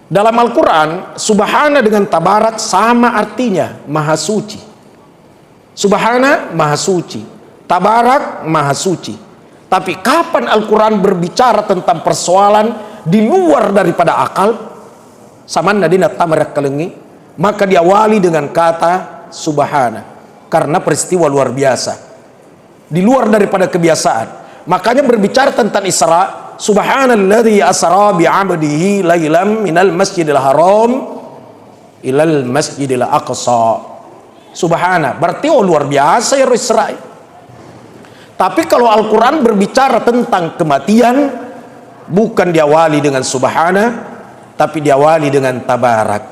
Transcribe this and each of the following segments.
Dalam Al-Quran, subhana dengan tabarak sama artinya maha suci. Subhana maha suci, tabarak maha suci. Tapi kapan Al-Quran berbicara tentang persoalan di luar daripada akal, samanna dina tamarak kalengi, maka diawali dengan kata subhana, karena peristiwa luar biasa, di luar daripada kebiasaan. Makanya berbicara tentang Isra, subhanalladzi asra bi'abdihi lailam minal masjidil haram ilal masjidil aqsa. Subhana berarti luar biasa ya Isra. Tapi kalau Al-Quran berbicara tentang kematian, bukan diawali dengan subhana, tapi diawali dengan tabarak.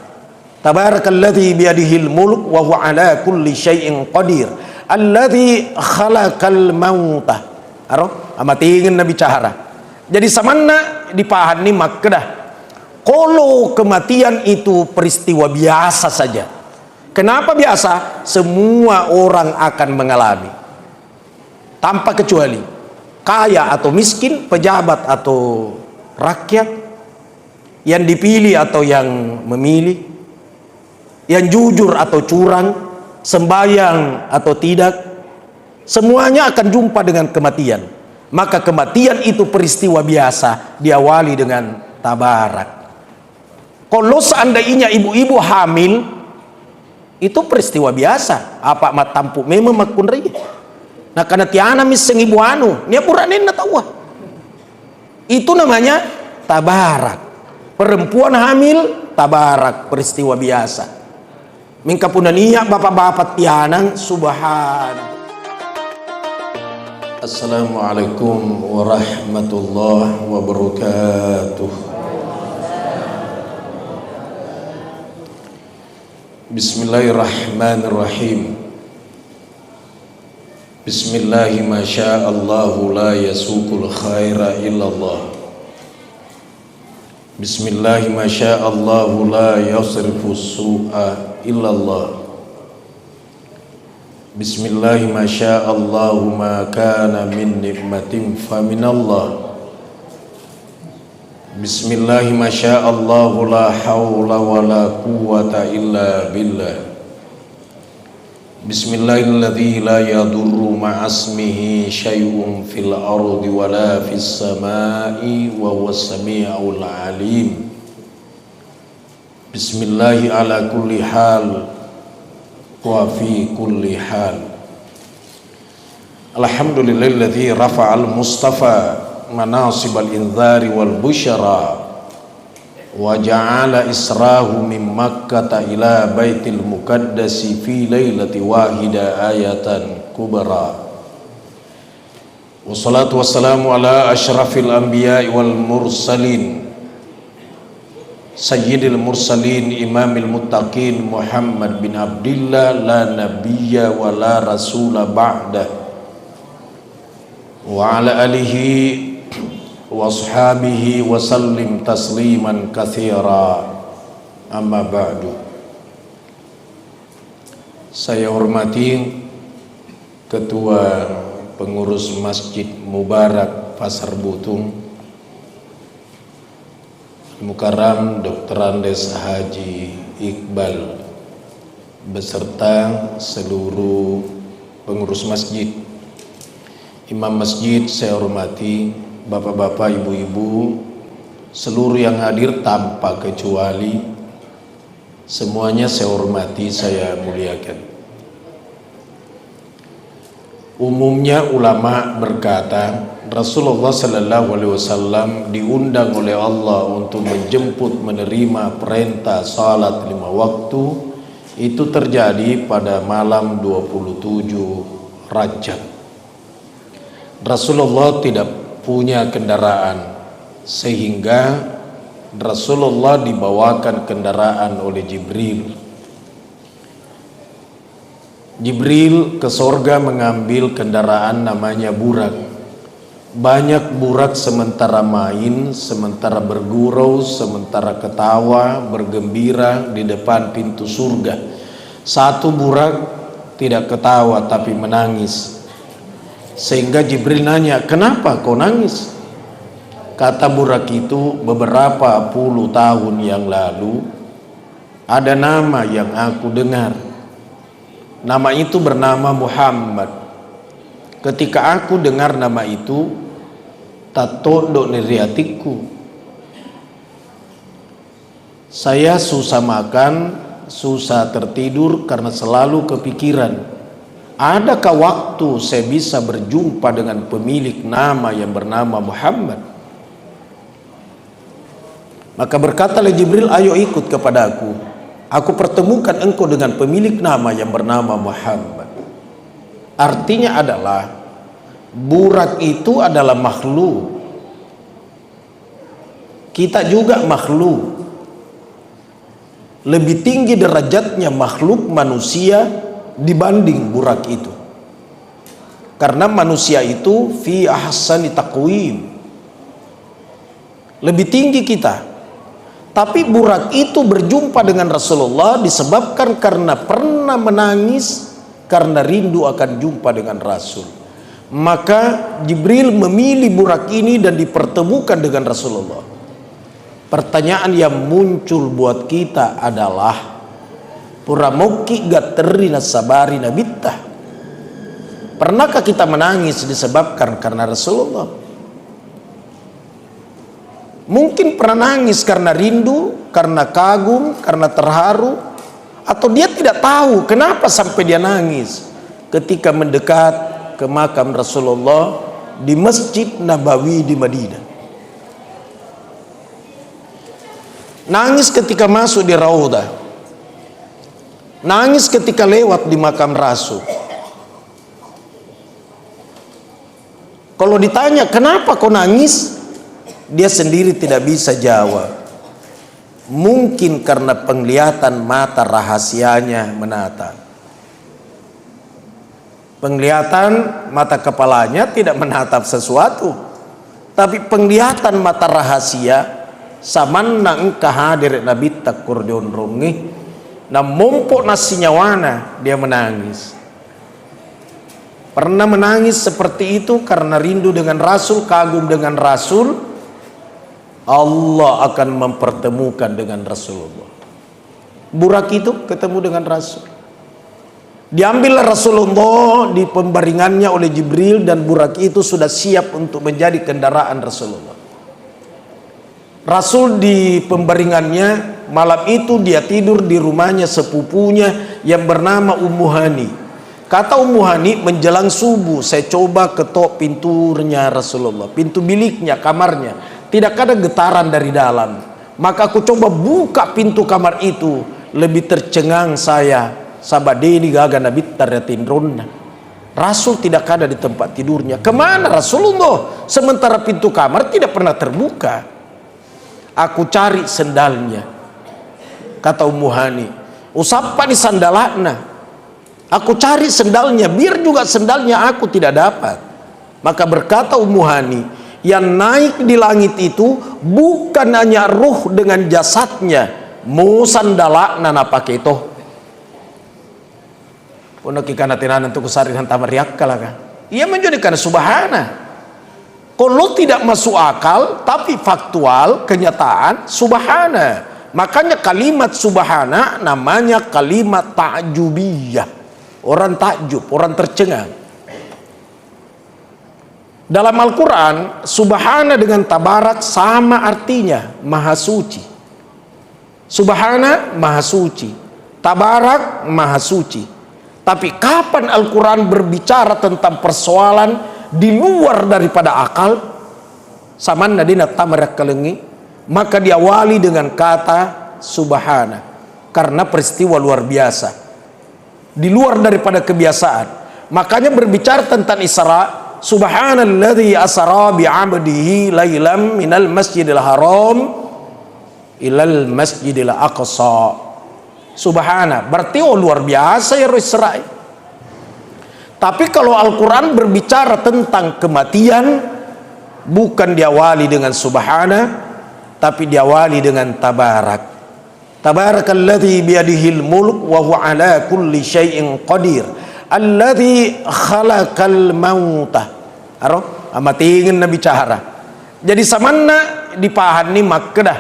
Tabarakalladzi biyadihil mulk wa huwa ala kulli syai'in qadir, alladzi khalaqal mauta. Aro amatingin na bicara. Jadi samanna dipahami makdah. Kalau kematian itu peristiwa biasa saja. Kenapa biasa? Semua orang akan mengalami, tanpa kecuali, kaya atau miskin, pejabat atau rakyat, yang dipilih atau yang memilih, yang jujur atau curang, sembahyang atau tidak, semuanya akan jumpa dengan kematian. Maka kematian itu peristiwa biasa, diawali dengan tabarak. Kalau seandainya ibu-ibu hamil, itu peristiwa biasa. Apa matampu memang makunri. Nah karena tiana miseng ibu anu, nia puranin na tawa. Itu namanya tabarak. Perempuan hamil, tabarak, peristiwa biasa. Mingkapunania bapak-bapak tianang subhanallah. Assalamualaikum warahmatullahi wabarakatuh. Bismillahirrahmanirrahim. Bismillahi masya'allahu la yasukul khaira illallah. Bismillahi masya'allahu la yasrifu su'a illallah. Bismillahi masya'allahu ma kana min nikmatin faminallah. Bismillahi masya'allahu la hawla wa la quwwata illa billah. Bismillahilladzi la yadurru ma'asmihi syai'un fil ardi wa la fis samai wa huwas sami'ul alim. Bismillahi ala kulli hal wa fi kulli hal. Alhamdulillahilladzi rafa'al mustafa manasibal inzari wal busyara wa ja'ala israhu min makkata ila baitil muqaddasi fi lailati wahida ayatan kubra. Wassalatu wassalamu ala asyrafil anbiya'i wal mursalin sayyidil mursalin imamil muttaqin Muhammad bin Abdillah la nabiyya wa la rasula ba'da wa ala alihi wa ashabihi wa sallim tasliman katsira, amma ba'du. Saya hormati Ketua Pengurus Masjid Mubarak Pasar Butung Mukarram Dr. Andes Haji Iqbal beserta seluruh pengurus masjid, imam masjid saya hormati, bapak-bapak, ibu-ibu, seluruh yang hadir tanpa kecuali, semuanya saya hormati, saya muliakan. Umumnya ulama berkata, Rasulullah sallallahu alaihi wasallam diundang oleh Allah untuk menjemput menerima perintah salat 5 waktu. Itu terjadi pada malam 27 Rajab. Rasulullah tidak punya kendaraan, sehingga Rasulullah dibawakan kendaraan oleh Jibril. Jibril ke sorga mengambil kendaraan namanya burak. Banyak burak sementara main, sementara bergurau, sementara ketawa, bergembira di depan pintu surga. Satu burak tidak ketawa tapi menangis. Sehingga Jibril nanya, kenapa kau nangis? Kata Burak itu, beberapa puluh tahun yang lalu ada nama yang aku dengar. Nama itu bernama Muhammad. Ketika aku dengar nama itu, tatodok niriatiku. Saya susah makan, susah tertidur karena selalu kepikiran, adakah waktu saya bisa berjumpa dengan pemilik nama yang bernama Muhammad? Maka berkatalah Jibril, ayo ikut kepadaku, aku pertemukan engkau dengan pemilik nama yang bernama Muhammad. Artinya adalah Burak itu adalah makhluk, kita juga makhluk. Lebih tinggi derajatnya makhluk manusia dibanding Burak itu, karena manusia itu fi ahsani taqwim, lebih tinggi kita. Tapi Burak itu berjumpa dengan Rasulullah disebabkan karena pernah menangis karena rindu akan jumpa dengan Rasul. Maka Jibril memilih Burak ini dan dipertemukan dengan Rasulullah. Pertanyaan yang muncul buat kita adalah, puramoki gaterina sabarina bittah, pernahkah kita menangis disebabkan karena Rasulullah? Mungkin pernah nangis karena rindu, karena kagum, karena terharu, atau dia tidak tahu kenapa sampai dia nangis ketika mendekat ke makam Rasulullah di Masjid Nabawi di Madinah. Nangis ketika masuk di Raudah, nangis ketika lewat di makam Rasul. Kalau ditanya kenapa kau nangis, dia sendiri tidak bisa jawab. Mungkin karena penglihatan mata rahasianya menata. Penglihatan mata kepalanya tidak menatap sesuatu, tapi penglihatan mata rahasia samanna engkah hadir nabi takur dionrongi na mumpuk nasinyawana, dia menangis. Pernah menangis seperti itu karena rindu dengan Rasul, kagum dengan Rasul. Allah akan mempertemukan dengan Rasulullah. Burak itu ketemu dengan Rasul. Diambillah Rasulullah di pembaringannya oleh Jibril, dan Burak itu sudah siap untuk menjadi kendaraan Rasulullah. Rasul di pembaringannya malam itu dia tidur di rumahnya sepupunya yang bernama Ummu Hani. Kata Ummu Hani, menjelang subuh saya coba ketok pintunya Rasulullah, pintu biliknya, kamarnya. Tidak ada getaran dari dalam. Maka aku coba buka pintu kamar itu, lebih tercengang saya. Sabadeni gaga nabi taryatinronna. Rasul tidak ada di tempat tidurnya. Kemana Rasulullah? Sementara pintu kamar tidak pernah terbuka. Aku cari sendalnya. Kata Ummu Hani, usapani sandalakna. Aku cari sendalnya, biar juga sendalnya aku tidak dapat. Maka berkata Ummu Hani, yang naik di langit itu bukan hanya ruh dengan jasadnya, musandala nana paketo. Untuk ikan hatinan untuk kesarihan tamariak kalaka. Ia menjadikan subhana. Kalau tidak masuk akal, tapi faktual, kenyataan subhana. Makanya kalimat subhana namanya kalimat ta'jubiyah. Orang takjub, orang tercengang. Dalam Al-Quran, subhana dengan tabarak sama artinya maha suci. Subhana maha suci, tabarak maha suci. Tapi kapan Al-Quran berbicara tentang persoalan di luar daripada akal, saman nadina tamarak kalengi, maka diawali dengan kata subhana, karena peristiwa luar biasa, di luar daripada kebiasaan. Makanya berbicara tentang Isra, subhanalladzi asra bi'abdihi lailam minal masjidil haram ilal masjidil aqsa. Subhana berarti luar biasa ya Israel. Tapi kalau Al-Quran berbicara tentang kematian, bukan diawali dengan subhana, tapi diawali dengan tabarak. Tabarakalladzi biyadihil mulk wa huwa ala kulli syai'in qadir. Alladzi khalaqal mauta. Amatingin na bicara. Jadi samana dipahami makkedah.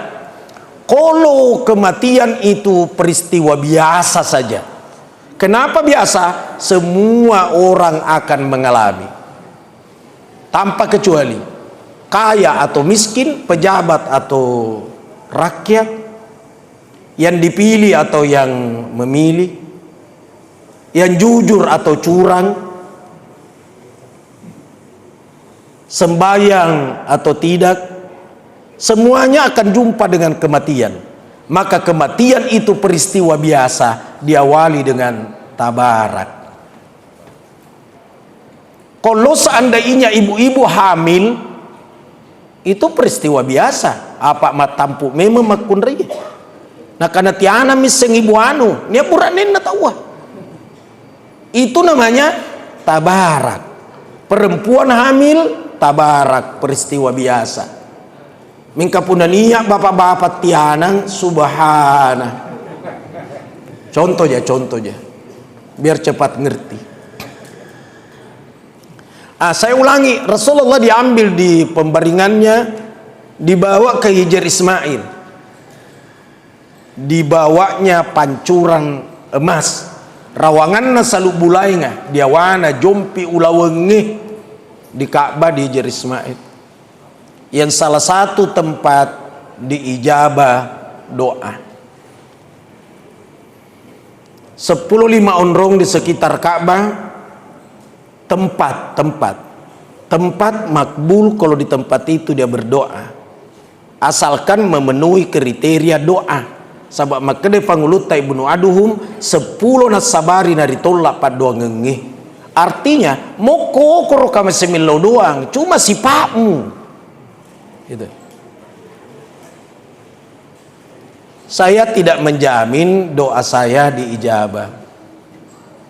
Kalau kematian itu peristiwa biasa saja. Kenapa biasa? Semua orang akan mengalami, tanpa kecuali kaya atau miskin, pejabat atau rakyat, yang dipilih atau yang memilih, yang jujur atau curang, sembahyang atau tidak, semuanya akan jumpa dengan kematian. Maka kematian itu peristiwa biasa, diawali dengan tabarak. Kalau seandainya ibu-ibu hamil, itu peristiwa biasa. Apa matampu memang makunri. Nah karena tiana miseng ibu anu, nia buranin na tawa. Itu namanya tabarak. Perempuan hamil, tabarak, peristiwa biasa. Mingkapunania bapak-bapak tianang subhana. Contoh aja, biar cepat ngerti. Saya ulangi, Rasulullah diambil di pembaringannya, dibawa ke Hijr Ismail, dibawanya pancuran emas, rawanganna saluk bulainga, diawana jompi ulawengi di Ka'bah di Hijr Ismail. Yang salah satu tempat diijabah doa. 10 onrong di sekitar Ka'bah, tempat makbul kalau di tempat itu dia berdoa, asalkan memenuhi kriteria doa. Sabab makade pangulutai ibnu aduhum 10 nasabari nari tolak pad doa ngengeh. Artinya moko koro kama semilo doang, cuma sipakmu. Gitu. Saya tidak menjamin doa saya diijabah.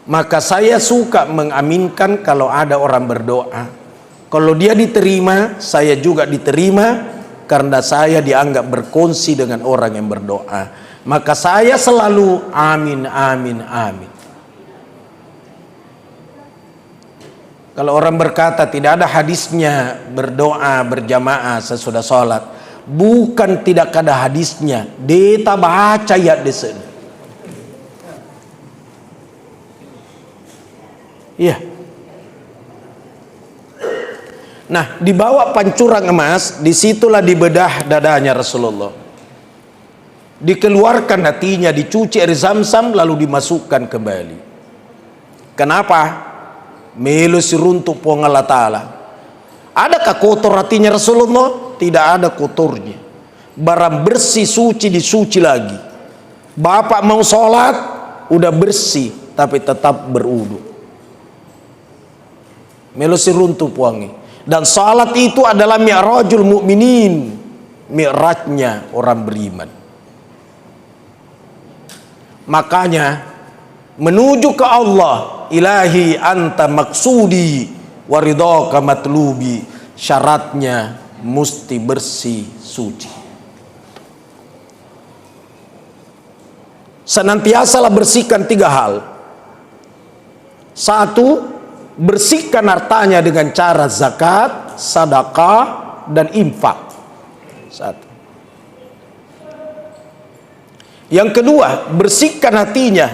Maka saya suka mengaminkan kalau ada orang berdoa. Kalau dia diterima, saya juga diterima, karena saya dianggap berkongsi dengan orang yang berdoa. Maka saya selalu amin, amin, amin. Kalau orang berkata tidak ada hadisnya berdoa berjamaah sesudah sholat, bukan tidak ada hadisnya, deta baca ayat di sini. Iya. Nah, dibawa pancuran emas, disitulah dibedah dadanya Rasulullah. Dikeluarkan hatinya, dicuci air zam-zam, lalu dimasukkan kembali. Kenapa? Melus runtuk pong Allah Ta'ala. Adakah kotor hatinya Rasulullah? Tidak ada kotornya. Barang bersih, suci, disuci lagi. Bapak mau sholat, udah bersih, tapi tetap berudu. Melus runtuk pongi. Dan sholat itu adalah mi'rajul mu'minin, mi'rajnya orang beriman. Makanya menuju ke Allah, ilahi anta maksudi waridhaka matlubi, syaratnya mesti bersih, suci. Senantiasalah bersihkan 3 hal. 1, bersihkan hartanya dengan cara zakat, sedekah, dan infak. 1. Yang kedua, bersihkan hatinya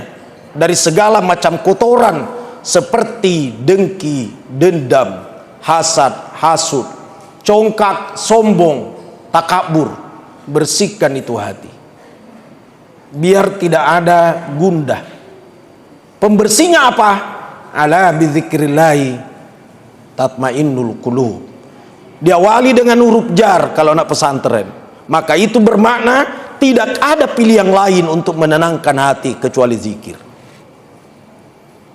dari segala macam kotoran seperti dengki, dendam, hasad, hasud, congkak, sombong, takabur. Bersihkan itu hati, biar tidak ada gundah. Pembersihnya apa? Ala bidzikrillahi tatmainnul qulub. Diawali dengan huruf jar kalau anak pesantren. Maka itu bermakna tidak ada pilihan lain untuk menenangkan hati kecuali zikir.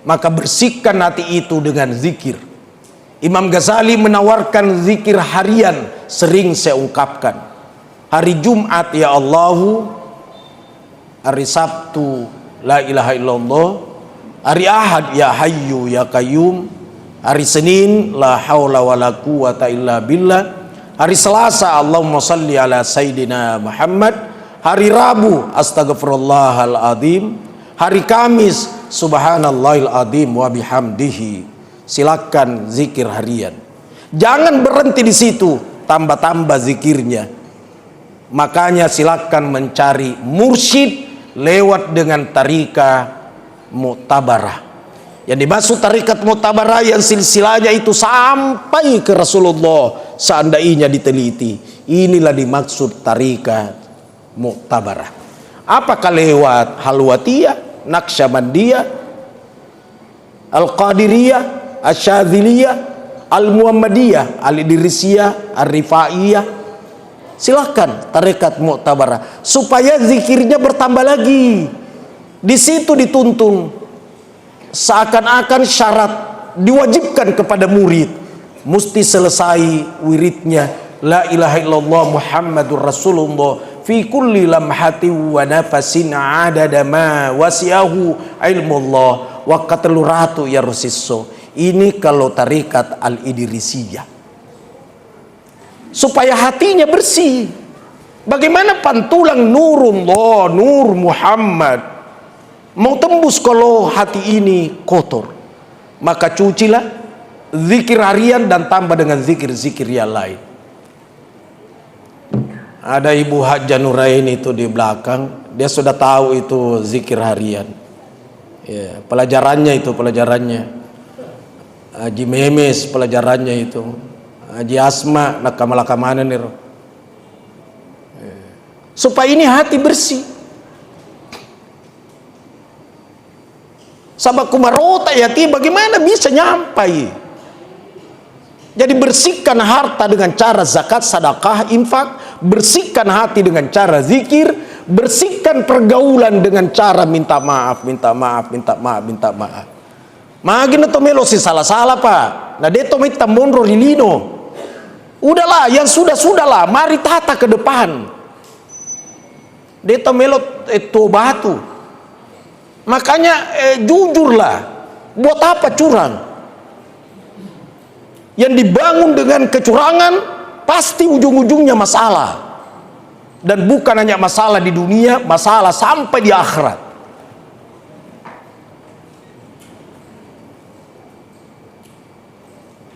Maka bersihkan hati itu dengan zikir. Imam Ghazali menawarkan zikir harian, sering saya ungkapkan. Hari Jumat ya Allahu, hari Sabtu la ilaha illallah, hari Ahad ya Hayyu ya Qayyum, hari Senin la haula wala quwata illa billah, hari Selasa Allahumma salli ala Sayyidina Muhammad, hari Rabu astagfirullahal azim, hari Kamis subhanallahil azim wa bihamdihi. Silakan zikir harian. Jangan berhenti di situ. tambah-tambah zikirnya. Makanya silakan mencari mursyid lewat dengan tarika Mu'tabarah. Yang dimaksud tarikat Mu'tabarah yang silsilahnya itu sampai ke Rasulullah, seandainya diteliti. Inilah dimaksud tarikat Mu'tabarah. Apakah lewat Halwatiyah, Naqsyabandiyah, Al-Qadiriyah, Asyadziliyah, Al-Muhammadiyah, Al-Idrisiyah, Ar-Rifaiyah? Silahkan tarikat Mu'tabarah, supaya zikirnya bertambah lagi. Di situ dituntun seakan-akan syarat diwajibkan kepada murid, mesti selesai wiridnya la ilaha illallah Muhammadur Rasulullah fi kulli lamhatin wa nafasin adada ma wasi'ahu ilmullah wa qatluratu ya rusisso. Ini kalau tarikat Al-Idrisiyah, supaya hatinya bersih. Bagaimana pantulang Nurullah, Nur Muhammad mau tembus kalau hati ini kotor? Maka cucilah zikir harian dan tambah dengan zikir-zikir yang lain. Ada Ibu Hajjah Nuraini itu di belakang, dia sudah tahu itu zikir harian. Ya, pelajarannya itu pelajarannya. Haji Memes pelajarannya itu. Haji Asma nakama-lakamana nih. Supaya ini hati bersih. Sabak kumarota yati bagaimana bisa nyampai? Jadi bersihkan harta dengan cara zakat, sedekah, infak, bersihkan hati dengan cara zikir, bersihkan pergaulan dengan cara minta maaf, minta maaf, minta maaf, minta maaf. Magin to melo si salah-salah Pak. Nah deto minta monro rilino. Udahlah, yang sudah-sudahlah, mari tata ke depan. Deto melo batu. Makanya jujurlah. Buat apa curang? Yang dibangun dengan kecurangan pasti ujung-ujungnya masalah. Dan bukan hanya masalah di dunia, masalah sampai di akhirat.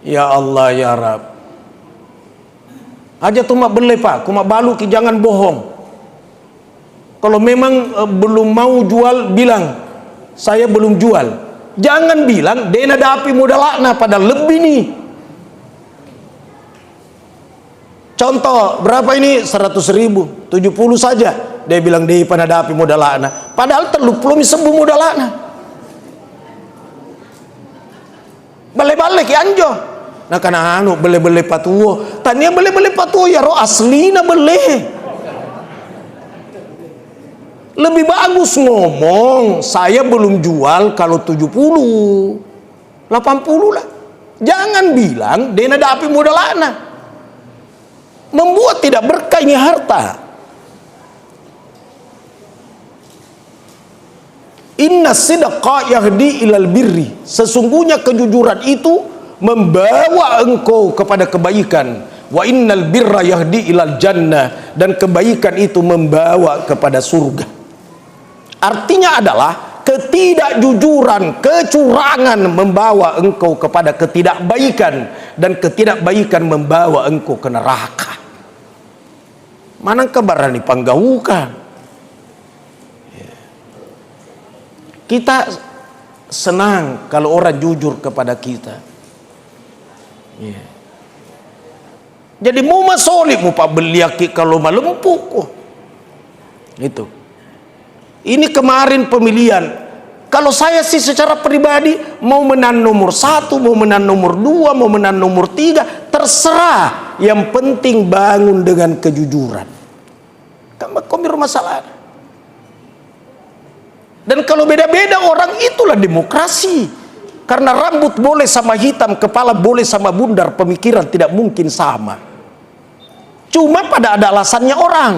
Ya Allah ya Rabb. Aja tuh mak beli Pak, kumak balu ki jangan bohong. Kalau memang belum mau jual, bilang saya belum jual. Jangan bilang dena dapi modal lakna, padahal lebih nih. Contoh berapa ini? 100.000, 70 saja. Dia bilang dia pada dapi modal lakna, padahal terlalu sembuh modal lakna. Balik-balik ya anjo. Nah karena anu bele-bele patuo, tania bele-bele patuo ya roh aslina bele. Lebih bagus ngomong saya belum jual kalau 70, 80 lah. Jangan bilang dena dapi modal ana. Membuat tidak berkah ini harta. Inna sidqa yahdi ilal birri. Sesungguhnya kejujuran itu membawa engkau kepada kebaikan. Wa innal birra yahdi ilal jannah. Dan kebaikan itu membawa kepada surga. Artinya adalah ketidakjujuran, kecurangan membawa engkau kepada ketidakbaikan, dan ketidakbaikan membawa engkau ke neraka. Mana kebarani panggaukan? Kita senang kalau orang jujur kepada kita. Jadi mau masolih mau pak beliaki kalau malempuk kok. Itu. Ini kemarin pemilihan. Kalau saya sih secara pribadi mau menang nomor 1, mau menang nomor 2, mau menang nomor 3, terserah. Yang penting bangun dengan kejujuran. Komir masalah. Dan kalau beda-beda orang, itulah demokrasi. Karena rambut boleh sama hitam, kepala boleh sama bundar, pemikiran tidak mungkin sama. Cuma pada ada alasannya orang.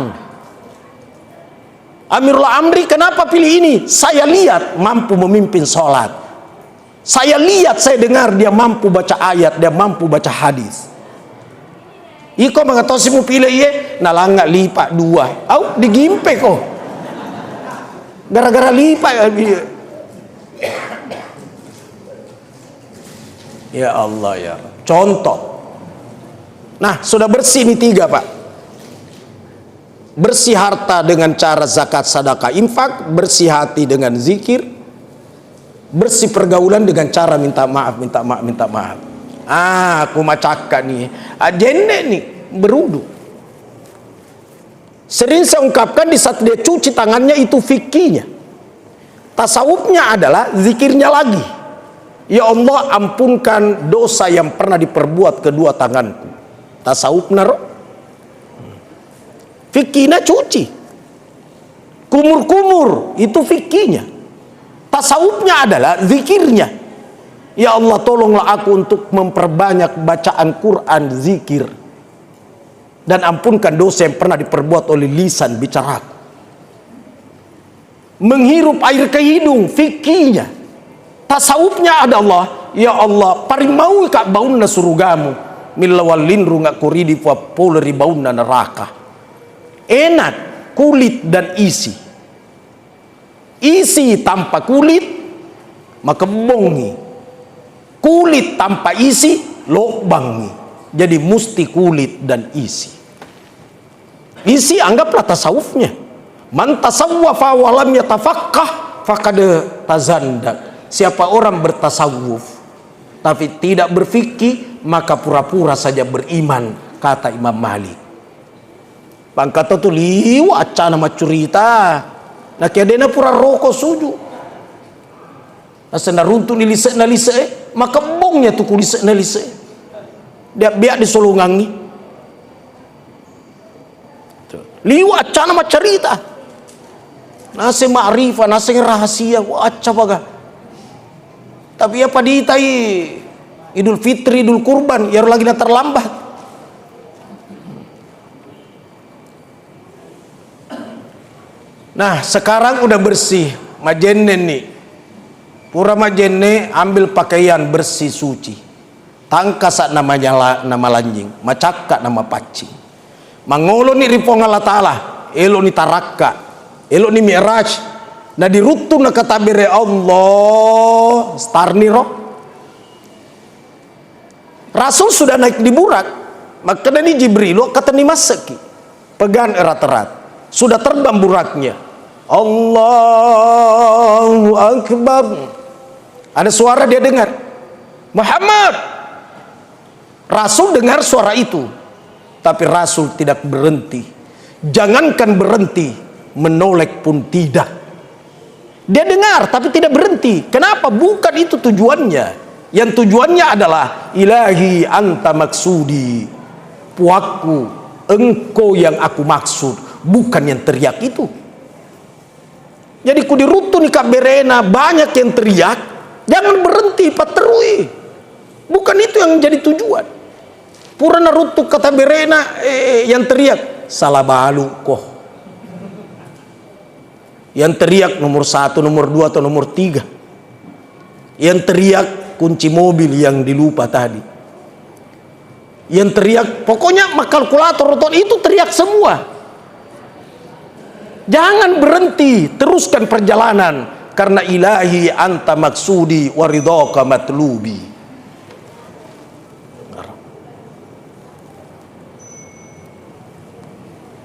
Amirul Amri kenapa pilih ini? Saya lihat mampu memimpin sholat. Saya lihat, saya dengar dia mampu baca ayat, dia mampu baca hadis. Iko mengatosi mu pilih iye, nalangga lipat 2. Au digimpe kok. Gara-gara lipat ya Allah ya. Contoh. Nah, sudah bersih ini 3, Pak. Bersih harta dengan cara zakat, sedekah, infak, bersih hati dengan zikir, bersih pergaulan dengan cara minta maaf, minta maaf, minta maaf. Aku macakkan nih, jenne nih berudu. Sering saya ungkapkan di saat dia cuci tangannya itu fikihnya. Tasawufnya adalah zikirnya lagi. Ya Allah, ampunkan dosa yang pernah diperbuat kedua tanganku. Tasawufnya roh. Fikihnya cuci. Kumur-kumur itu fikihnya. Tasawufnya adalah zikirnya. Ya Allah, tolonglah aku untuk memperbanyak bacaan Quran, zikir, dan ampunkan dosa yang pernah diperbuat oleh lisan bicaraku. Menghirup air ke hidung, fikihnya. Tasawufnya adalah, ya Allah, parimau kak baunna surugamu, milawalin runga kuridi fa poleri baunna neraka. Enak kulit dan isi. Isi tanpa kulit maka bongi. Kulit tanpa isi lobangi. Jadi musti kulit dan isi. Isi anggaplah tasawufnya. Man tasawwafa wa lam yatafaqqah faqad tazandak. Siapa orang bertasawuf tapi tidak berfikih, maka pura-pura saja beriman, kata Imam Malik. Bangkata tu liwa aca nama curita. Nah kiadena pura rokok suju. Asana runtu nilise nalise, maka bongnya tu kulise nalise. Dia biak disolongangi. Liwa aca nama cerita. Nase ma'rifah, nase rahasia, aca baga. Tapi apa ditai Idul Fitri, Idul Kurban, ya lagi terlambat. Nah, sekarang udah bersih, majenne nih. Pura majenne ambil pakaian bersih suci. Tangkasak namanya nama lanjing, macakka nama pacing. Mangolo ni ripong Allah Ta'ala, elo ni tarakka, elo ni mi'raj. Nah dirutu na katabire Allah, starni roh. Rasul sudah naik di burak, maka dari Jibril kata ni masaki. Pegang erat-erat. Sudah terbang buraknya. Allahu Akbar. Ada suara dia dengar. Muhammad. Rasul dengar suara itu. Tapi Rasul tidak berhenti. Jangankan berhenti, menoleh pun tidak. Dia dengar tapi tidak berhenti. Kenapa? Bukan itu tujuannya. Yang tujuannya adalah ilahi anta maksudi. Puakku, engkau yang aku maksud. Bukan yang teriak itu. Jadi ku dirutu ni Kak Berena, banyak yang teriak, jangan berhenti, paterui. Bukan itu yang jadi tujuan. Purana rutu kata Berena, yang teriak, salah balu koh. Yang teriak nomor 1, nomor 2 atau nomor 3. Yang teriak kunci mobil yang dilupa tadi. Yang teriak, pokoknya kalkulator itu teriak semua. Jangan berhenti, teruskan perjalanan karena ilahi anta maksudi waridhaka matlubi.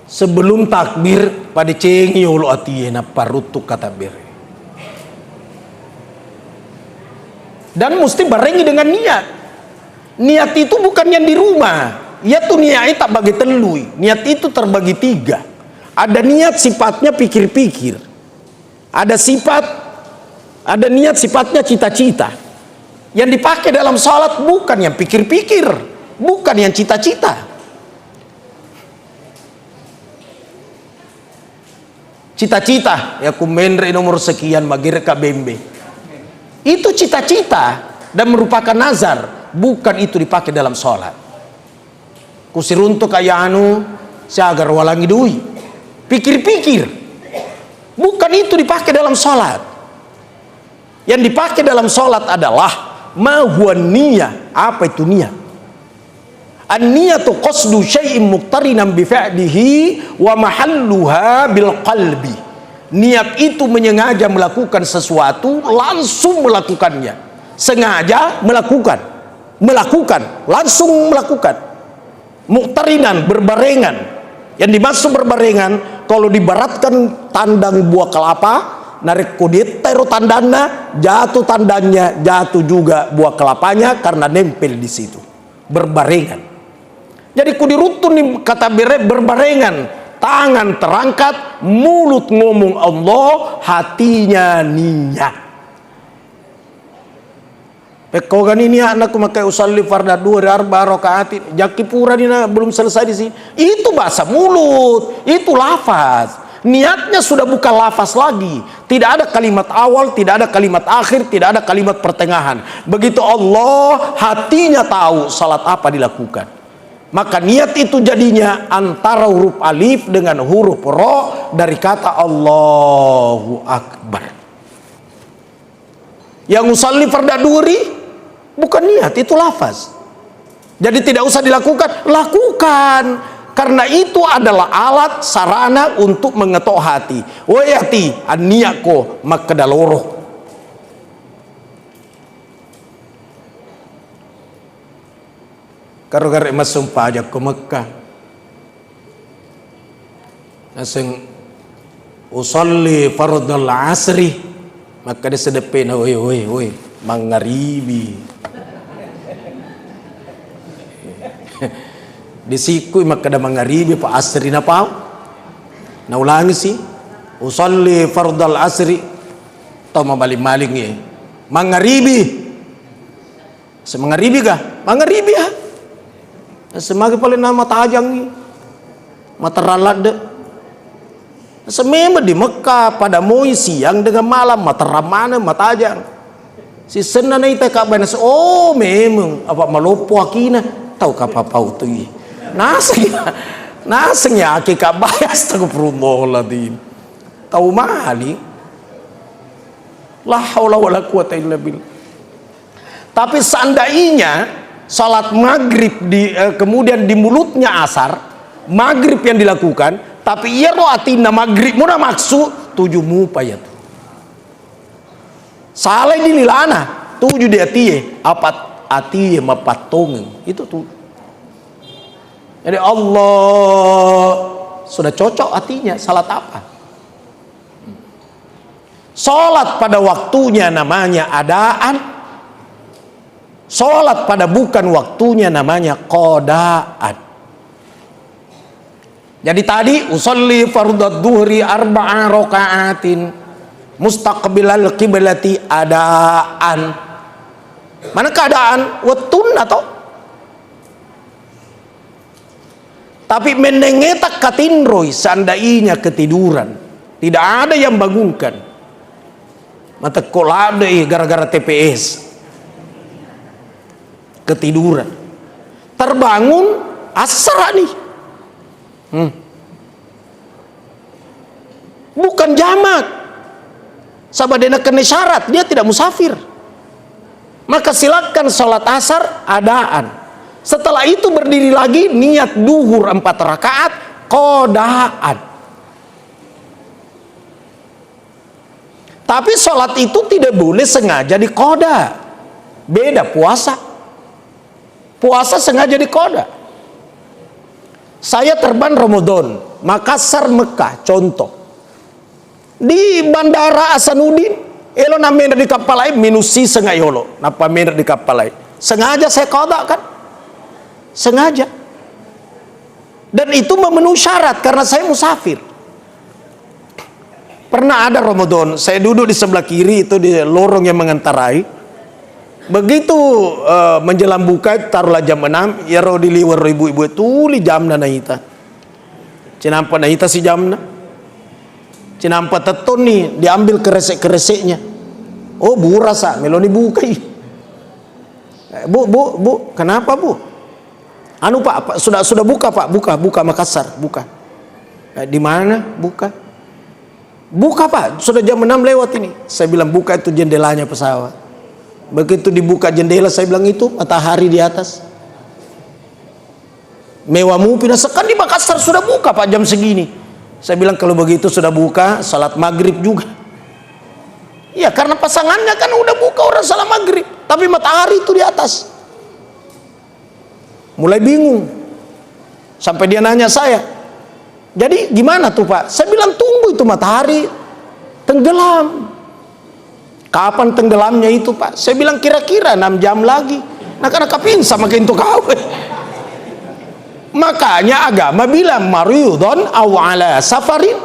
Sebelum takbir pada cengi ulu atiyena parutuk kata bere. Dan mesti barengi dengan niat. Niat itu bukan yang di rumah. Ya tuh niat tak bagi telui. Niat itu terbagi 3. Ada niat sifatnya pikir-pikir. Ada niat sifatnya cita-cita. Yang dipakai dalam salat bukan yang pikir-pikir, bukan yang cita-cita. Cita-cita, ya kumendre nomor sekian magir kabembe. Itu cita-cita dan merupakan nazar, bukan itu dipakai dalam salat. Kusiruntuk ayanu siagar walangi dui. Pikir-pikir, bukan itu dipakai dalam sholat. Yang dipakai dalam sholat adalah mahuan niyah. Apa itu niat? An-niyatu qasdu syai'in muqtarinan bi fi'lihi wa mahalluha bil qalbi. Niat itu menyengaja melakukan sesuatu, langsung melakukannya. Sengaja melakukan, langsung melakukan. muqtarinan, berbarengan. Yang dimaksud berbarengan, kalau dibaratkan tandang buah kelapa, narik kudit teru tandanya, jatuh tandanya, jatuh juga buah kelapanya karena nempel di situ. Berbarengan. Jadi kudirutun nih kata berbarengan, tangan terangkat, mulut ngomong Allah, hatinya niat. Pekogan ini anakku makai usalli farda 2 arba rakaat, jaki pura ini belum selesai di sini. Itu bahasa mulut, itu lafaz. Niatnya sudah bukan lafaz lagi. Tidak ada kalimat awal, tidak ada kalimat akhir, tidak ada kalimat pertengahan. Begitu Allah, hatinya tahu salat apa dilakukan. Maka niat itu jadinya antara huruf alif dengan huruf ro dari kata Allahu Akbar. Yang usalli farda duhri bukan niat, itu lafaz. Jadi tidak usah dilakukan, lakukan. Karena itu adalah alat sarana untuk mengetok hati. Wayati an-niyako makdaloro. Karo-karo masuk pajak ke Mekah. Nasing usolli fardal asri. Maka dia sedepin, woi, mangaribi. Disikui maka ada mangaribi pa asri na pao. Naulangi sih. Usolli fardal asri. Tau mabaling-maling ya. Mangaribi. Semangaribi kah? Mangaribi ha. Semagi paling nama tajang ni. Mata ralat deh. Semema di Mekah pada moi siang dengan malam mata ramana mata tajang. Si sena na ita ka banas oh memang apa malopo akina tahu ka papau tu i. Nasengnya aki ka bayas astagfirullahaladzim. Tahu mali. La haula wala quwata illa billah. Tapi seandainya salat maghrib kemudian di mulutnya asar, maghrib yang dilakukan, tapi ia lo atina maghrib muna maksud tujuh mupaya tu. Salah di lilana tujuh dia tie apa atie mapatong itu tuh. Jadi Allah sudah cocok hatinya salat apa? Salat pada waktunya namanya adaan. Salat pada bukan waktunya namanya qadaan. Jadi tadi usolli fardad duhri 4 rakaatin mustaqbilal qiblati adaan. Mana keadaan? Wetun atau? Tapi menengetak katinroy seandainya ketiduran. Tidak ada yang bangunkan. Mata kolade gara-gara TPS. Ketiduran. Terbangun asar nih. Bukan jamak. Sabadena kena syarat, dia tidak musafir. Maka silakan sholat asar adaan. Setelah itu berdiri lagi niat duhur 4 rakaat qadaan. Tapi sholat itu tidak boleh sengaja diqada. Beda puasa. Puasa sengaja diqada. Saya terbang Ramadan Makassar Mekah contoh. Di Bandara Hasanuddin elo namanya di kapal lain minusi sengayolo napa mener di kapal lain. Sengaja saya qada kan? Sengaja. Dan itu memenuhi syarat karena saya musafir. Pernah ada Ramadan, saya duduk di sebelah kiri itu di lorong yang mengantarai. Begitu menjelang buka taruhlah jam 6, ya ro diliwar ibu-ibu tuli jamna naita. Cenampa naita si jamna. Cenampa teton nih diambil keresek-kereseknya. Oh burasa meloni bukai. Bu, kenapa bu? Anu pak, sudah buka pak, buka Makassar, buka. Di mana buka? Buka pak, sudah jam 6 lewat ini. Saya bilang buka itu jendelanya pesawat. Begitu dibuka jendela saya bilang itu matahari di atas. Mewahmu pinasakan di Makassar sudah buka pak jam segini. Saya bilang kalau begitu sudah buka salat maghrib juga. Ya karena pasangannya kan udah buka orang salat maghrib, tapi matahari itu di atas. Mulai bingung. Sampai dia nanya saya, jadi gimana tuh Pak? Saya bilang tunggu itu matahari tenggelam. Kapan tenggelamnya itu Pak? Saya bilang kira-kira 6 jam lagi. Nah karena kapin sama itu kawin. Makanya agama bilang maryudon aw ala safarin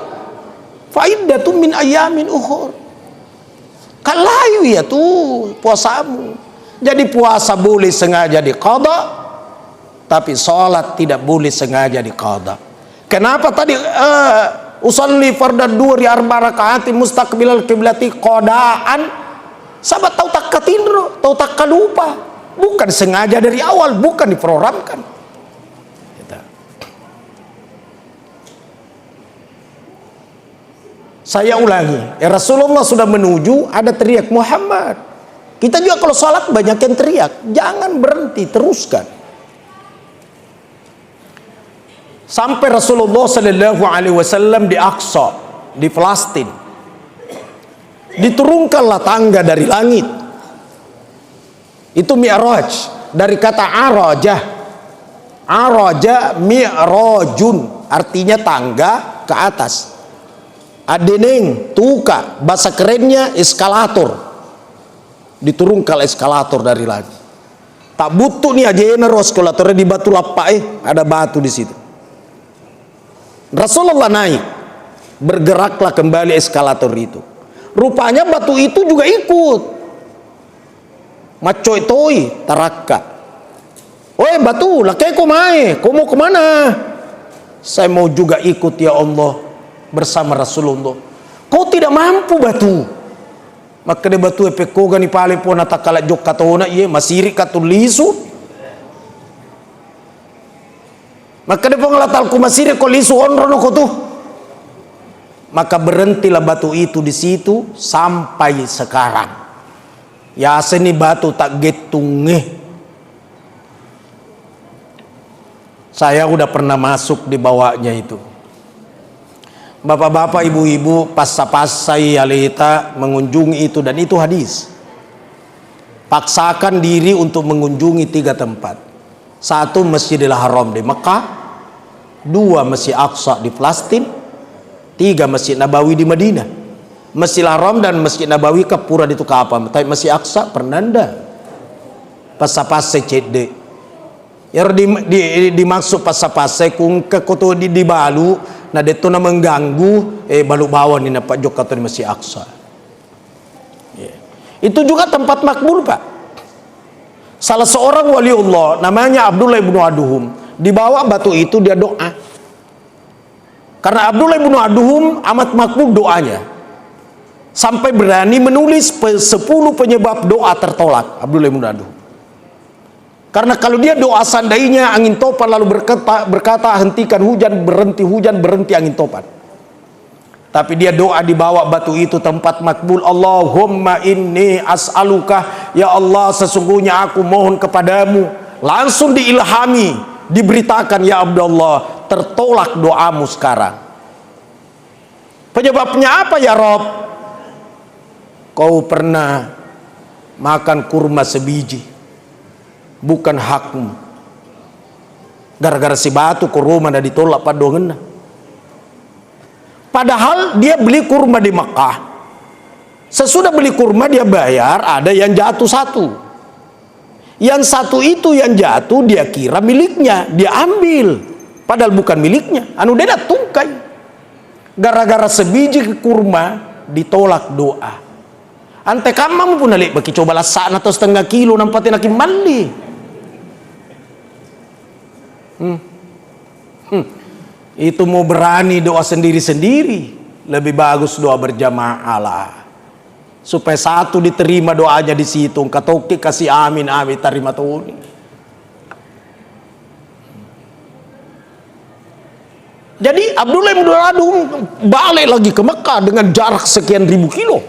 faidatun min ayamin ukhur. Kalayu ya tuh puasamu. Jadi puasa boleh sengaja diqadha, tapi sholat tidak boleh sengaja diqadha. Kenapa tadi usolli fardad duhri arba rakaati mustaqbilal qiblati qadaan? Sahabat tahu tak katindro, tahu tak kalupa. Bukan sengaja dari awal, bukan diprogramkan. Saya ulangi, Rasulullah sudah menuju, ada teriak Muhammad. Kita juga kalau sholat banyak yang teriak, jangan berhenti, teruskan. Sampai Rasulullah Sallallahu Alaihi Wasallam di Aqsa, di Palestina, diturunkanlah tangga dari langit. Itu Mi'raj, dari kata arajah. Arajah mi'rajun, artinya tangga ke atas. Adeneng, tuka, bahasa kerennya eskalator. Diturunkan eskalator dari langit. Tak butuh nih aja eskalatornya di batu lapak, ada batu di situ. Rasulullah naik, bergeraklah kembali eskalator itu. Rupanya batu itu juga ikut. Macoy toy taraka. Oi batu, lakai kau mai, kau mau kemana? Saya mau juga ikut ya Allah bersama Rasulullah. Kau tidak mampu batu. Maka de batu epeko gani pale pun atakala jok katona ye masiri katul lisu. Maka de pengalatal ku masiri ko lisu onrono ko tuh. Maka berhentilah batu itu di situ sampai sekarang. Ya seni batu tak getungeh. Saya udah pernah masuk di bawahnya itu. Bapak-bapak, ibu-ibu, pasai alita mengunjungi itu, dan itu hadis. Paksakan diri untuk mengunjungi 3 tempat. 1 Masjidil Haram di Mekah, 2 Masjid Aqsa di Palestina, 3 Masjid Nabawi di Madinah. Masjidil Haram dan Masjid Nabawi kapura itu kapam, tapi Masjid Aqsa pernah nda. Pasai cede. Yang dimaksud pasai kung kekoto di balu. Nah itu na mengganggu balu bawah ni Pak Jok atau di Masjid Aqsa. Itu juga tempat makbul Pak. Salah seorang waliullah namanya Abdullah ibnu Aduhum, dibawa batu itu dia doa. Karena Abdullah ibnu Aduhum amat makbul doanya, sampai berani menulis 10 penyebab doa tertolak Abdullah ibnu Aduhum. Karena kalau dia doa seandainya angin topan lalu berkata hentikan hujan, berhenti angin topan. Tapi dia doa di bawah batu itu tempat makbul. Allahumma inni as'aluka, ya Allah sesungguhnya aku mohon kepadamu. Langsung diilhami, diberitakan ya Abdullah, tertolak doamu sekarang. Penyebabnya apa ya Rob? Kau pernah makan kurma sebiji, bukan hakmu. Gara-gara si batu kurma dah ditolak padongen. Padahal dia beli kurma di Mekah. Sesudah beli kurma dia bayar, ada yang jatuh 1. Yang 1 itu yang jatuh dia kira miliknya, dia ambil. Padahal bukan miliknya. Anu dia dah tungkai. Gara-gara sebiji kurma ditolak doa. Ante kamam pun nalik bagi coba lasak atau setengah kilo nampatin lagi mali. Itu mau berani doa sendiri-sendiri, lebih bagus doa berjamaah lah, supaya 1 diterima doanya di situ. Katoki kasih amin amin terima tuh. Jadi Abdullah bin Adhum balik lagi ke Mekah dengan jarak sekian ribu kilo.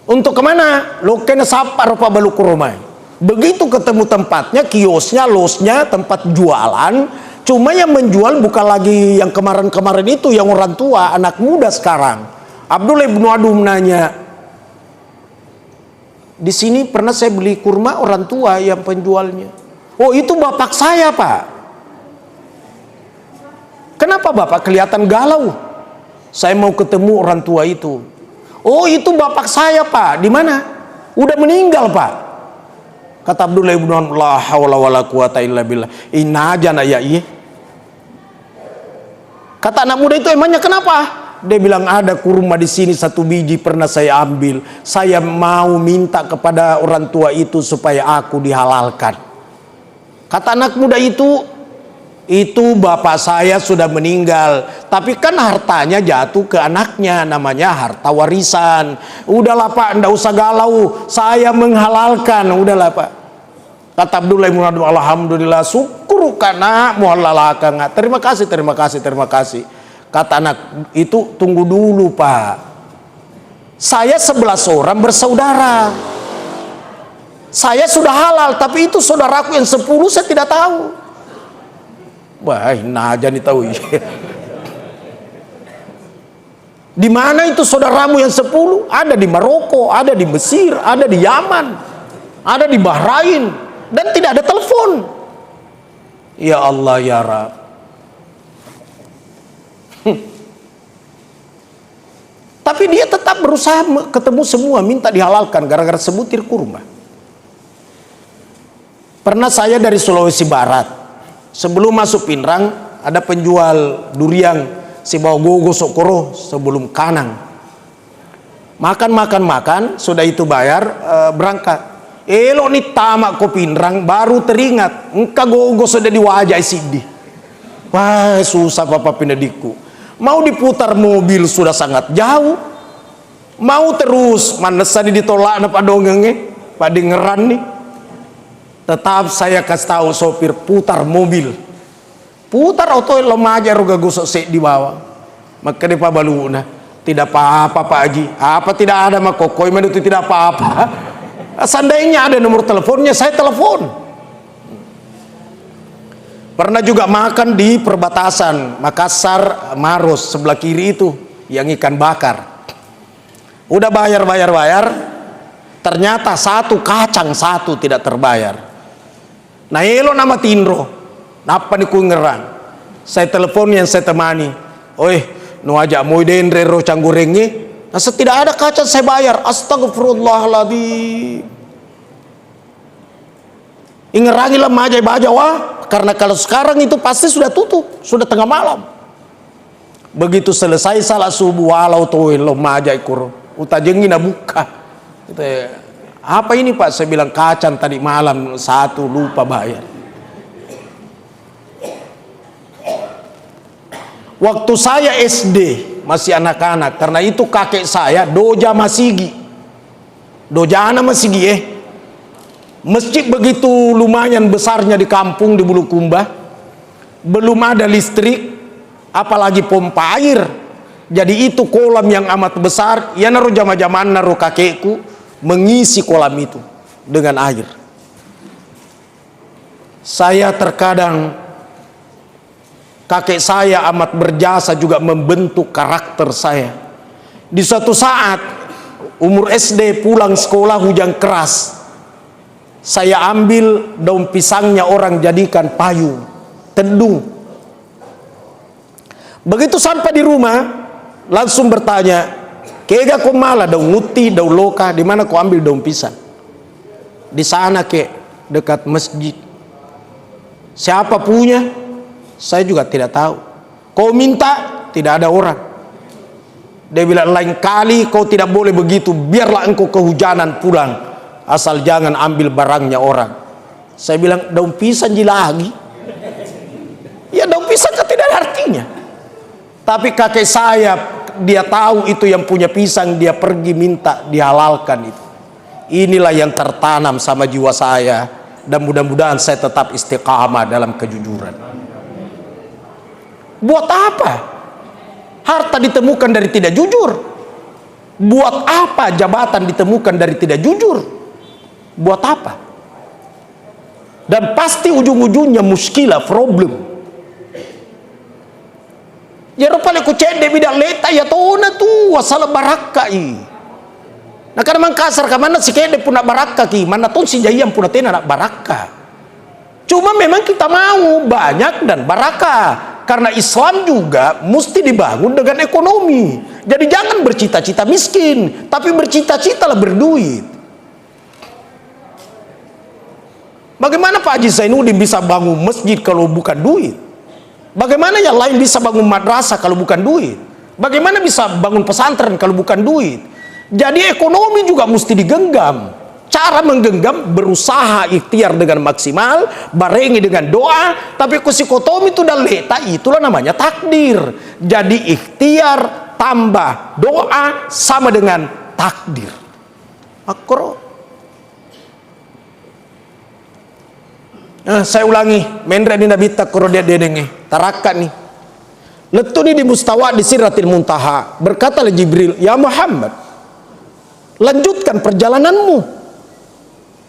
Untuk kemana? Lo kena sapa rupa balu kurmai. Begitu ketemu tempatnya, kiosnya, losnya, tempat jualan, cuma yang menjual bukan lagi yang kemarin-kemarin itu, yang orang tua, anak muda sekarang. Abdullah bin Adhum nanya, di sini pernah saya beli kurma orang tua yang penjualnya. Oh itu bapak saya Pak. kenapa Bapak kelihatan galau? Saya mau ketemu orang tua itu. Oh, itu bapak saya Pak. Di mana? Udah meninggal Pak. Kata Abdullah ibn Umar, la haula wala quwata illa billah. Inna jana ya iya. Kata anak muda itu, emangnya kenapa? Dia bilang, ada kurma di sini 1 biji pernah saya ambil. Saya mau minta kepada orang tua itu supaya aku dihalalkan. Kata anak muda itu bapak saya sudah meninggal, tapi kan hartanya jatuh ke anaknya, namanya harta warisan. Udahlah Pak, ndak usah galau, saya menghalalkan. Udahlah Pak. Kata Abdullah bin Umar, alhamdulillah, syukur karena muhalalkan. Terima kasih, terima kasih, terima kasih. Kata anak itu, tunggu dulu Pak, saya 11 orang bersaudara. Saya sudah halal, tapi itu saudaraku yang 10 saya tidak tahu. Wah, nah jadi tahu. Di mana itu saudaramu yang 10? Ada di Maroko, ada di Mesir, ada di Yaman, ada di Bahrain, dan tidak ada telepon. Ya Allah ya Rabb. Tapi dia tetap berusaha ketemu semua, minta dihalalkan gara-gara sebutir kurma. Pernah saya dari Sulawesi Barat, sebelum masuk Pinrang ada penjual durian si bawa gogo sokoro sebelum Kanang. Makan, sudah itu bayar, berangkat. Elo nih tamak ko Pinrang, baru teringat engka gogo sudah di wajah sidi. Wah, susah Bapak Pinadiku. Mau diputar mobil sudah sangat jauh. Mau terus manasani ditolak na padongenge, padengeran nih. Tetap saya kasih tahu sopir, putar mobil. Putar auto lemaja roga gosok sek di bawah. Maka dia pabaluna, tidak apa-apa Pak Haji. Apa tidak ada makokoi mana itu tidak apa-apa. Seandainya ada nomor teleponnya, saya telepon. Pernah juga makan di perbatasan Makassar Maros sebelah kiri itu yang ikan bakar. Udah bayar, ternyata satu kacang satu tidak terbayar. Nah elo nama Tindro, napa nih ngerang. Saya telepon yang saya temani. Oi, nu aja mau dendre rocang gorengnya. Nah tidak ada kacang saya bayar. Astagfirullahaladzim. Ingerangi lah majai baja wah. Karena kalau sekarang itu pasti sudah tutup, sudah tengah malam. Begitu selesai salat subuh, walau tuh lo majai kur, utajengin buka. Apa ini Pak? Saya bilang kacang tadi malam satu lupa bayar. Waktu saya SD masih anak-anak, karena itu kakek saya Doja Masigi, Dojana Masigi masjid begitu lumayan besarnya di kampung di Bulukumba, belum ada listrik, apalagi pompa air. Jadi itu kolam yang amat besar. Ya naruh zaman-zaman naruh kakekku mengisi kolam itu dengan air. Saya terkadang, kakek saya amat berjasa juga membentuk karakter saya. Di suatu saat umur SD pulang sekolah hujan keras, saya ambil daun pisangnya orang jadikan payung, teduh. Begitu sampai di rumah, langsung bertanya, kega kau malah daun nguti, daun loka, di mana kau ambil daun pisang? Di sana kek, dekat masjid. Siapa punya? Saya juga tidak tahu. Kau minta, tidak ada orang. Dia bilang, lain kali kau tidak boleh begitu, biarlah engkau kehujanan pulang. Asal jangan ambil barangnya orang. Saya bilang, daun pisang lagi. Ya daun pisang kan tidak ada artinya. Tapi kakek saya, dia tahu itu yang punya pisang, dia pergi minta dihalalkan itu. Inilah yang tertanam sama jiwa saya. Dan mudah-mudahan saya tetap istiqamah dalam kejujuran. Buat apa harta ditemukan dari tidak jujur? Buat apa jabatan ditemukan dari tidak jujur? Buat apa? Dan pasti ujung-ujungnya muskilah, problem. Ya rupanya ku cede bidang leta ya tona tu wasala barakai. Nah karena Mangkasar kamana si kede puna baraka ki, mana tuh si jayam puna tena nak baraka. Cuma memang kita mau banyak dan baraka. Karena Islam juga mesti dibangun dengan ekonomi. Jadi jangan bercita-cita miskin, tapi bercita-citalah berduit. Bagaimana Pak Haji Zainuddin bisa bangun masjid kalau bukan duit? Bagaimana yang lain bisa bangun madrasah kalau bukan duit? Bagaimana bisa bangun pesantren kalau bukan duit? Jadi ekonomi juga mesti digenggam. Cara menggenggam berusaha ikhtiar dengan maksimal, barengi dengan doa, tapi kusikotomi itu dan leta itulah namanya takdir. Jadi ikhtiar tambah doa sama dengan takdir. Makro. Saya ulangi, mendra di Nabi takro dia dedenge, tarakat nih. Letuni di mustawa di Siratil Muntaha, berkatalah Jibril, ya Muhammad, lanjutkan perjalananmu.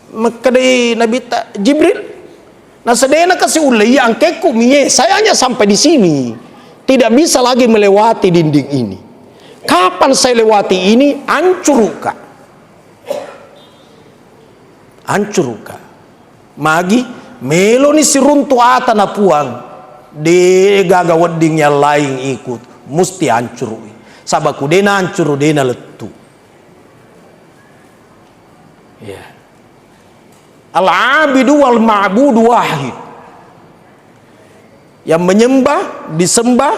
Maka dari Nabi Jibril, nah sedena kasih ulai yang keku miye, saya hanya sampai di sini, tidak bisa lagi melewati dinding ini. Kapan saya lewati ini? Ancuruka, ancuruka. Magi meloni si runtu atana puang, de gaga wedding yang lain ikut, musti ancurui. Sabaku dena ancuru dena letu. Ya. Al-abidu wal ma'budu wahid. Yang menyembah, disembah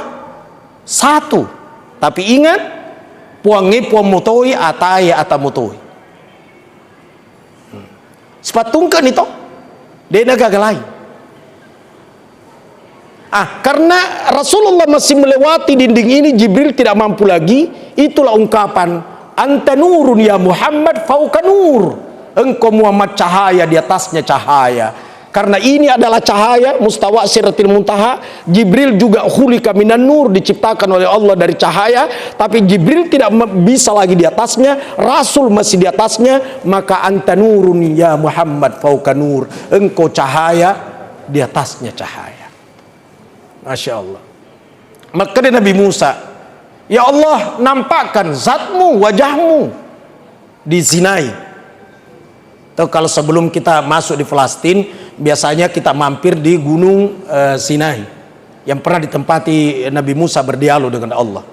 satu. Tapi ingat, puangi puang mutoi ataya atamutoi. Sepatungkan itu, dia gagal lain. Karena Rasulullah masih melewati dinding ini, Jibril tidak mampu lagi. Itulah ungkapan, anta nurun ya Muhammad fauka nur. Engkau Muhammad cahaya, di atasnya cahaya. Karena ini adalah cahaya mustawa Siratil Muntaha. Jibril juga khulika minan nur, diciptakan oleh Allah dari cahaya. Tapi Jibril tidak bisa lagi di atasnya, Rasul masih di atasnya. Maka anta nurun ya Muhammad fauka nur. Engkau cahaya, di atasnya cahaya. Masya Allah. Maka dari Nabi Musa, ya Allah, nampakkan zatmu, wajahmu di Sinai. Kalau sebelum kita masuk di Palestina, biasanya kita mampir di Gunung Sinai yang pernah ditempati Nabi Musa berdialog dengan Allah.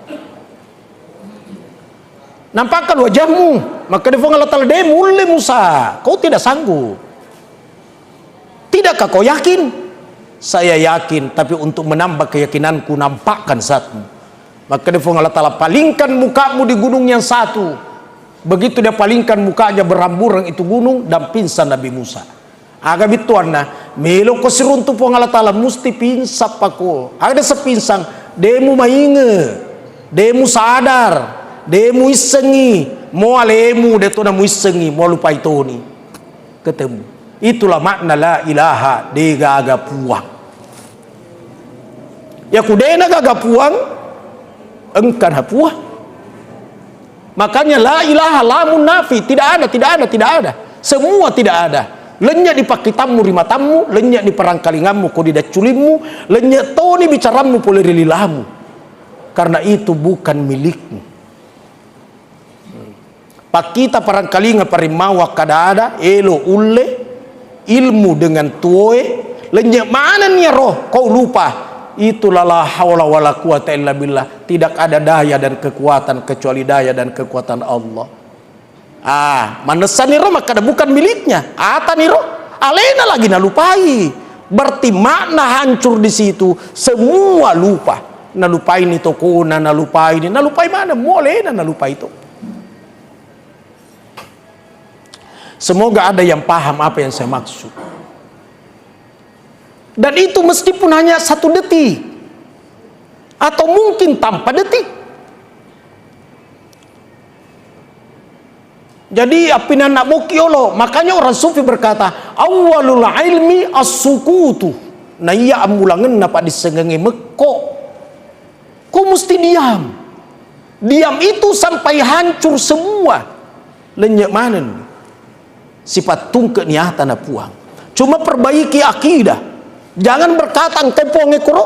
Nampakkan wajahmu, maka Allah Ta'ala mulai Musa, kau tidak sanggup. Tidakkah kau yakin? Saya yakin, tapi untuk menambah keyakinanku, nampakkan zatmu. Maka Allah Ta'ala palingkan mukamu di gunung yang satu. Begitu dia palingkan mukanya, beramburan itu gunung dan pingsan Nabi Musa. Agak bituanna melo ko siruntu po Allah Ta'ala musti pinsap ako. Ada sepinsang demu mainge, demu sadar, demu isengi, mo alemu deto na mo isengi, mo lupa itoni. Ketemu. Itulah makna la ilaha de gaga puang. Ya kudena gaga puang engkan hapuah. Makanya la ilaha lamun nafi, tidak ada. Semua tidak ada. Lenyap di pakitammu rimatamu, lenyap di perangkalinganmu kodidat culimmu, lenyap toni bicaramu polerililamu. Karena itu bukan milikmu. Pakita perangkalinga parimawa kada ada, elo ulle, ilmu dengan tuoe, lenyap mana nih roh, kau lupa. Itulah la haula wala quwata illa billah. Tidak ada daya dan kekuatan kecuali daya dan kekuatan Allah. Manesan niro maka bukan miliknya. Ata niro alena lagi nalupai. Berarti makna hancur di situ. Semua lupa. Nalupai ni tokona, nalupai ni. Nalupai mana? Molena nalupai itu. Semoga ada yang paham apa yang saya maksud. Dan itu meskipun hanya 1 detik atau mungkin tanpa detik. Jadi apina nak bokiolo, makanya orang sufi berkata awalul ilmi as-sukutu. Nah iya amulangan napa disengengi mekko. Kau mesti diam. Diam itu sampai hancur semua. Lenyap mana nih? Sifat tungke niatan puang. Cuma perbaiki akidah. Jangan berkata tempong ekoro.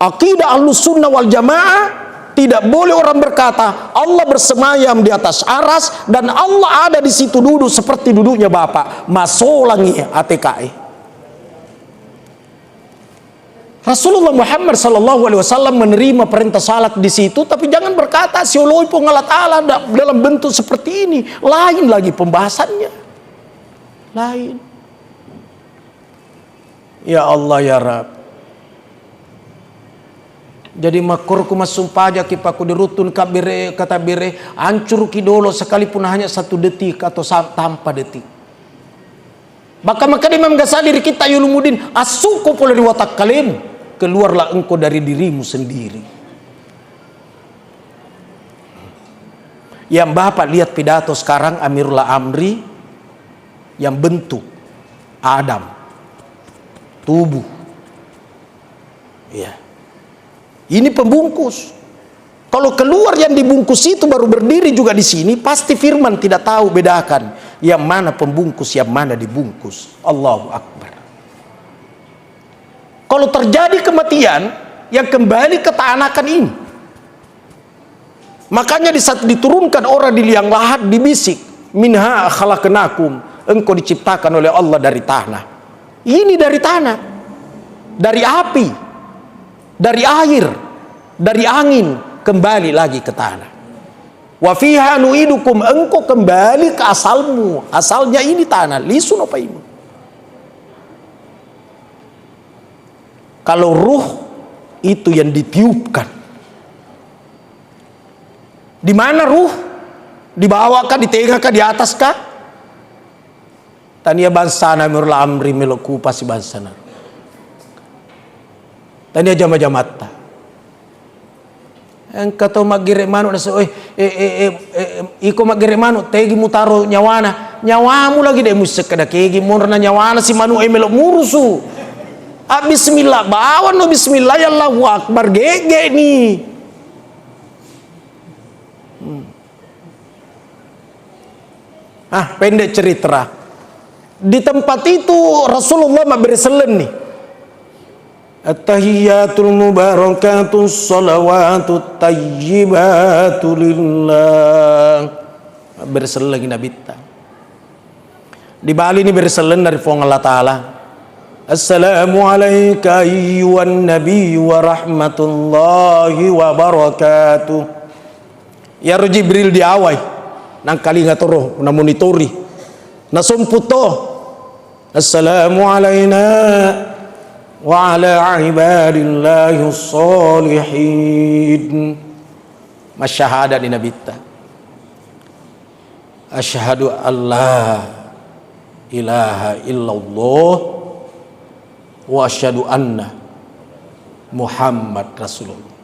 Akidah Ahlus Sunnah wal Jamaah, tidak boleh orang berkata Allah bersemayam di atas aras dan Allah ada di situ duduk seperti duduknya Bapak. Masolangi ATKI. Rasulullah Muhammad sallallahu alaihi wasallam menerima perintah salat di situ, tapi jangan berkata sioloi pun Allah Ta'ala dalam bentuk seperti ini. Lain lagi pembahasannya. Lain. Ya Allah ya Rabb. Jadi makurku masumpah aja kipaku dirutun kabire kata bire hancur kidolo sekalipun hanya 1 detik atau tanpa detik. Bahkan maka Imam Ghazali di kita Yulumuddin asuku pula di watak kalian, keluarlah engkau dari dirimu sendiri. Yang Bapak lihat pidato sekarang Amirullah Amri yang bentuk Adam, tubuh, ya. Ini pembungkus. Kalau keluar yang dibungkus itu baru berdiri juga di sini, pasti firman tidak tahu bedakan yang mana pembungkus, yang mana dibungkus. Allahu Akbar. Kalau terjadi kematian, yang kembali ke keanakan ini. Makanya di saat diturunkan orang di liang lahat dibisik, minha khalaqnakum, engkau diciptakan oleh Allah dari tanah. Ini dari tanah, dari api, dari air, dari angin, kembali lagi ke tanah. Wa fiha nu'idukum, engkau kembali ke asalmu. Asalnya ini tanah. Lisun apa ini? Kalau ruh itu yang ditiupkan. Di mana ruh? Di bawah kah, di tengah kah, di atas kah? Tania bansana Amirullah Amri meloku pasi bansana. Tania jama-jamatta. Engkau tahu magire manu nasa iko magire manu tegi mutaro nyawana nyawamu lagi deh musik kada kegi murna nyawana si manu melok murusu. Bismillah bawa no bismillah ya Allahu Akbar gege nih. Pendek cerita. Di tempat itu Rasulullah berselen nih. At-tahiyyatul mubarakatus salawatut tayyibatu lillah. Berselen lagi Nabi ta. Di Bali ini berselen dari fong Allah Ta'ala. Assalamu alayka ayyuhan nabi wa rahmatullahi wa barakatuh. Ya Jibril di awai nang kali ngatoro na monitori na sumputo. Assalamu alayna wa ala ibadillahi salihin. Masyahada di Nabi ta. Asyhadu an la ilaha illallah wa asyhadu anna Muhammad Rasulullah.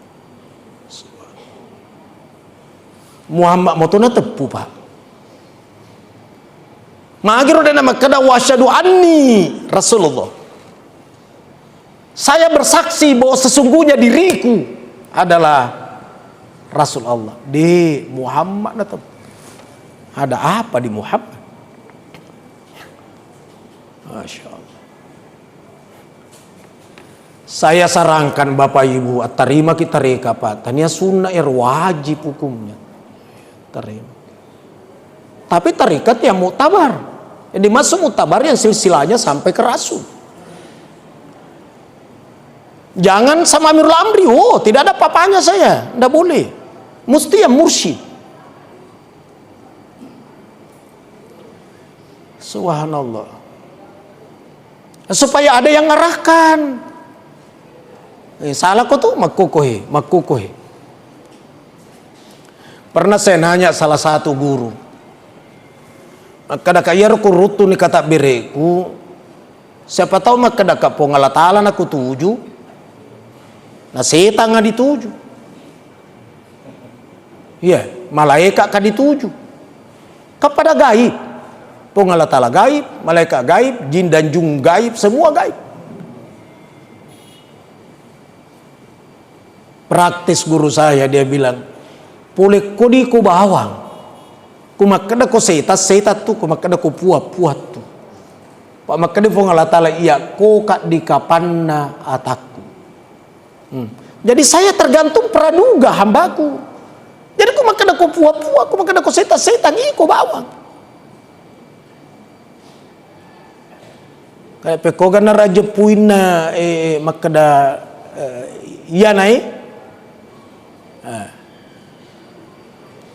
Muhammad motona tepu Pak. Magiro dan nama kada wa asyhadu anni Rasulullah. Saya bersaksi bahwa sesungguhnya diriku adalah Rasul Allah. Di Muhammad atau ada apa di Muhammad? Masya Allah. Saya sarankan Bapak Ibu, terima kita reka Pak. Tanya sunnah wajib hukumnya. Terima. Tapi tarikat yang muktabar. Jadi masuk muktabar yang silsilahnya sampai ke Rasul. Jangan sama Amirul Amri, tidak ada papanya saya, tidak boleh. Mesti yang mursyid. Subhanallah. Supaya ada yang ngarahkan. Salah kok tuh makukohe. Pernah saya nanya salah satu guru. Kada kaya ku rutu ni kata bereku. Siapa tahu mak kada ka pongala taala na ku tuju. Na setan nga dituju. Iya, malaikat ka dituju. Kepada gaib. Pongala taala gaib, malaikat gaib, jin dan jung gaib, semua gaib. Praktis guru saya dia bilang, "Pulek kodi ko bawang. Kumakada ko setat tu, kumakada ko puat tu. Pak makada po nga latala iya ko ka di kapanna ataku." Jadi saya tergantung praduga hambaku. Jadi kumakada ko puat, kumakada ko setan iko bawang. Kayak pekogan na raja puina makada iya naik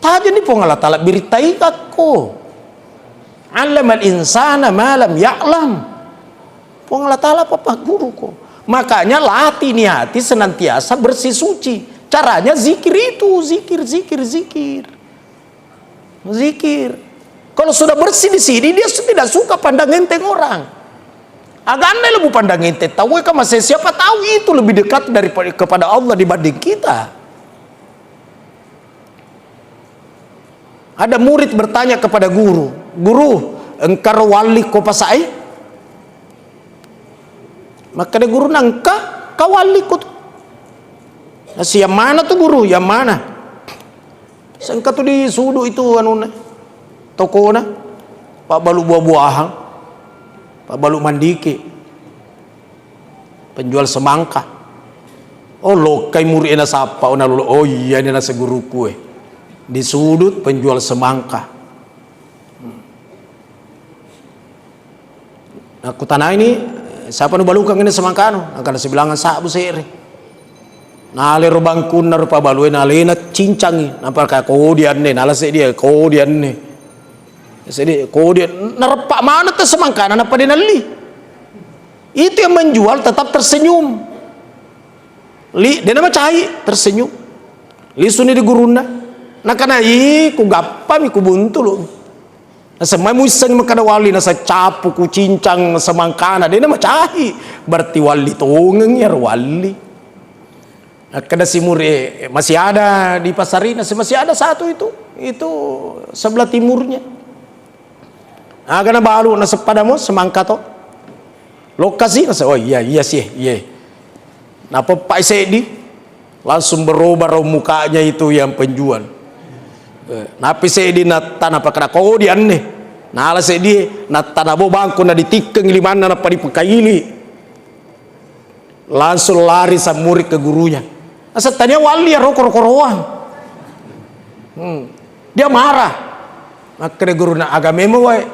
tajan di Allah Ta'ala beritai aku alamal insana malam ya'lam Allah Ta'ala papa guruku. Makanya latih nih hati senantiasa bersih suci. Caranya zikir itu, zikir. Kalau sudah bersih di sini, dia tidak suka pandang enteng orang. Agak aneh lebih pandang enteng. Tahu kan masih siapa tahu itu lebih dekat daripada kepada Allah dibanding kita. Ada murid bertanya kepada guru, guru, engkau wali ko pasai? Maka dia guru nangka kawali ko. Nasi yang mana tuh guru? Yang mana? Sangka tuh di sudu itu anu toko na Pak Balu buah-buahan, Pak Balu mandiki, penjual semangka. Oh lo kai murid na sapa ona lulu. Oh iya ini nasi guruku di sudut penjual semangka. Aku tanah ini siapa nu balukang ini semangkano akan sebilangan sabu seri nale rubang kun rupa balue nale na cincangi nampak ka kodian ne nala se dia kodian ne sedi kodian nerpa mana tuh semangkana napa dia nali itu yang menjual tetap tersenyum dia nama cahai tersenyum suni di gurunda nah kana ku gappa mi ku buntu lo semai musang makada wali nasa capu ku cincang semangkana dia nama cahi berarti wali tongeng ya wali. Kada si muri masih ada di pasar ini masih ada satu itu sebelah timurnya. Karena baru nasa padamu semangka to lokasi nasa oh iya sih iya. Napa Pak Sedi langsung berubah mukanya itu yang penjual. Napi Sedi na tanah pakara kodian nih. Nala Sedi na tanah bo bangku na ditikeng limana na padi pekaili. Langsung lari sa murid ke gurunya. Asa tanya wali ya rokor-koroan. Dia marah. Maka guru na agamemu wae.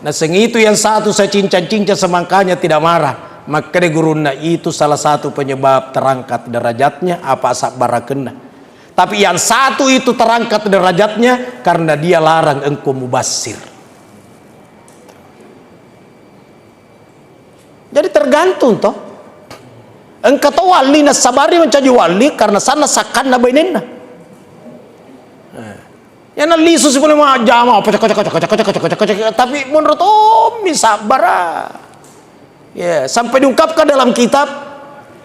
Nah sengitu yang satu saya cincang-cincang semangkanya tidak marah. Maka guru na itu salah satu penyebab terangkat derajatnya apa sak barakena. Tapi yang satu itu terangkat derajatnya karena dia larang engkau mubasir. Jadi tergantung toh. Engkau tahu wali na sabari menjadi wali karena sana sakan na bainena. Ya na lisu sebelum jama tapi menurut Om sabar. Ya, sampai diungkapkan dalam kitab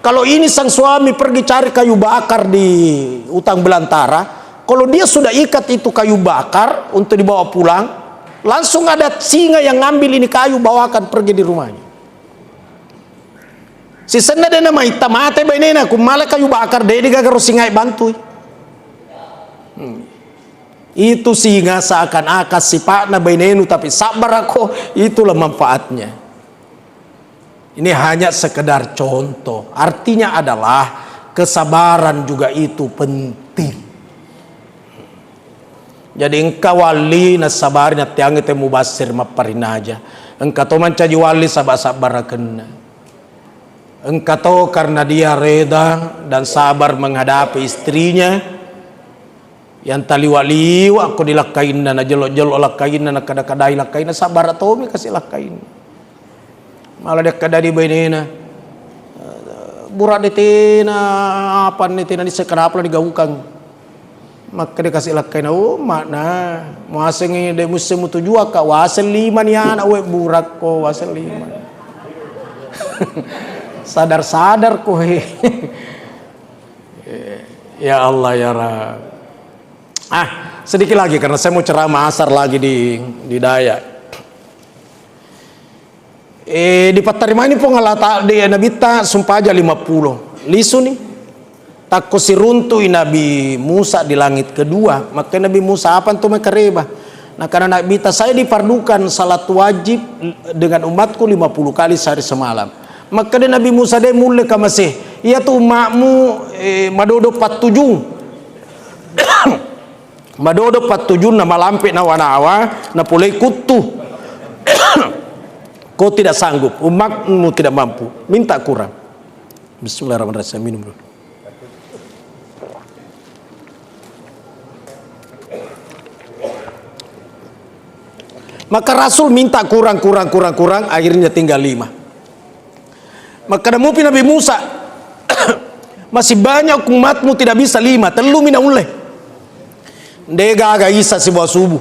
kalau ini sang suami pergi cari kayu bakar di hutan belantara, kalau dia sudah ikat itu kayu bakar untuk dibawa pulang, langsung ada singa yang ngambil ini kayu bawakan pergi di rumahnya. Si senda dia nama hitam mate bainena kumala kayu bakar dia digagaru singa bantu. Itu singa seakan-akan sifatnya bainenu tapi sabar aku itulah manfaatnya. Ini hanya sekedar contoh. Artinya adalah kesabaran juga itu penting. Jadi engkau wali na sabarin at tiang ite mubasir maparinaja. Engkau to mancaji wali sabar-sabar kena. Engkau to karena dia reda dan sabar menghadapi istrinya yang tali waliwa aku dilakain na jelok-jelok lakain na kada-kadai lakain na sabar atau mi kasih lakain. Malah dia kada di bainena burak detina apa detina di sekenapa digawukan maka dia kasih lakain oh makna muaseng de musim tujuh ka wasel lima ni anak we burak ko wasel lima sadar ko ya Allah ya Rabb. Sedikit lagi karena saya mau ceramah asar lagi di Dayak. Di Patarima ini pengalata di Nabita sumpah aja 50 lisu nih takut si runtui Nabi Musa di langit kedua maka Nabi Musa apa tuh mekereba nah karena Nabita saya dipardukan salat wajib dengan umatku 50 kali sehari semalam maka dia Nabi Musa dia mulai kamasih iya tuh makmu madodo 47 madodo 47 na malampe na wanawa na pulai kutu kau tidak sanggup, umatmu tidak mampu, minta kurang. Bismillahirrahmanirrahim. Saya minum dulu. Maka Rasul minta kurang, akhirnya tinggal 5. Maka namupi Nabi Musa, masih banyak umatmu tidak bisa 5, telu mina uleh. Dega aga isa si bawah subuh.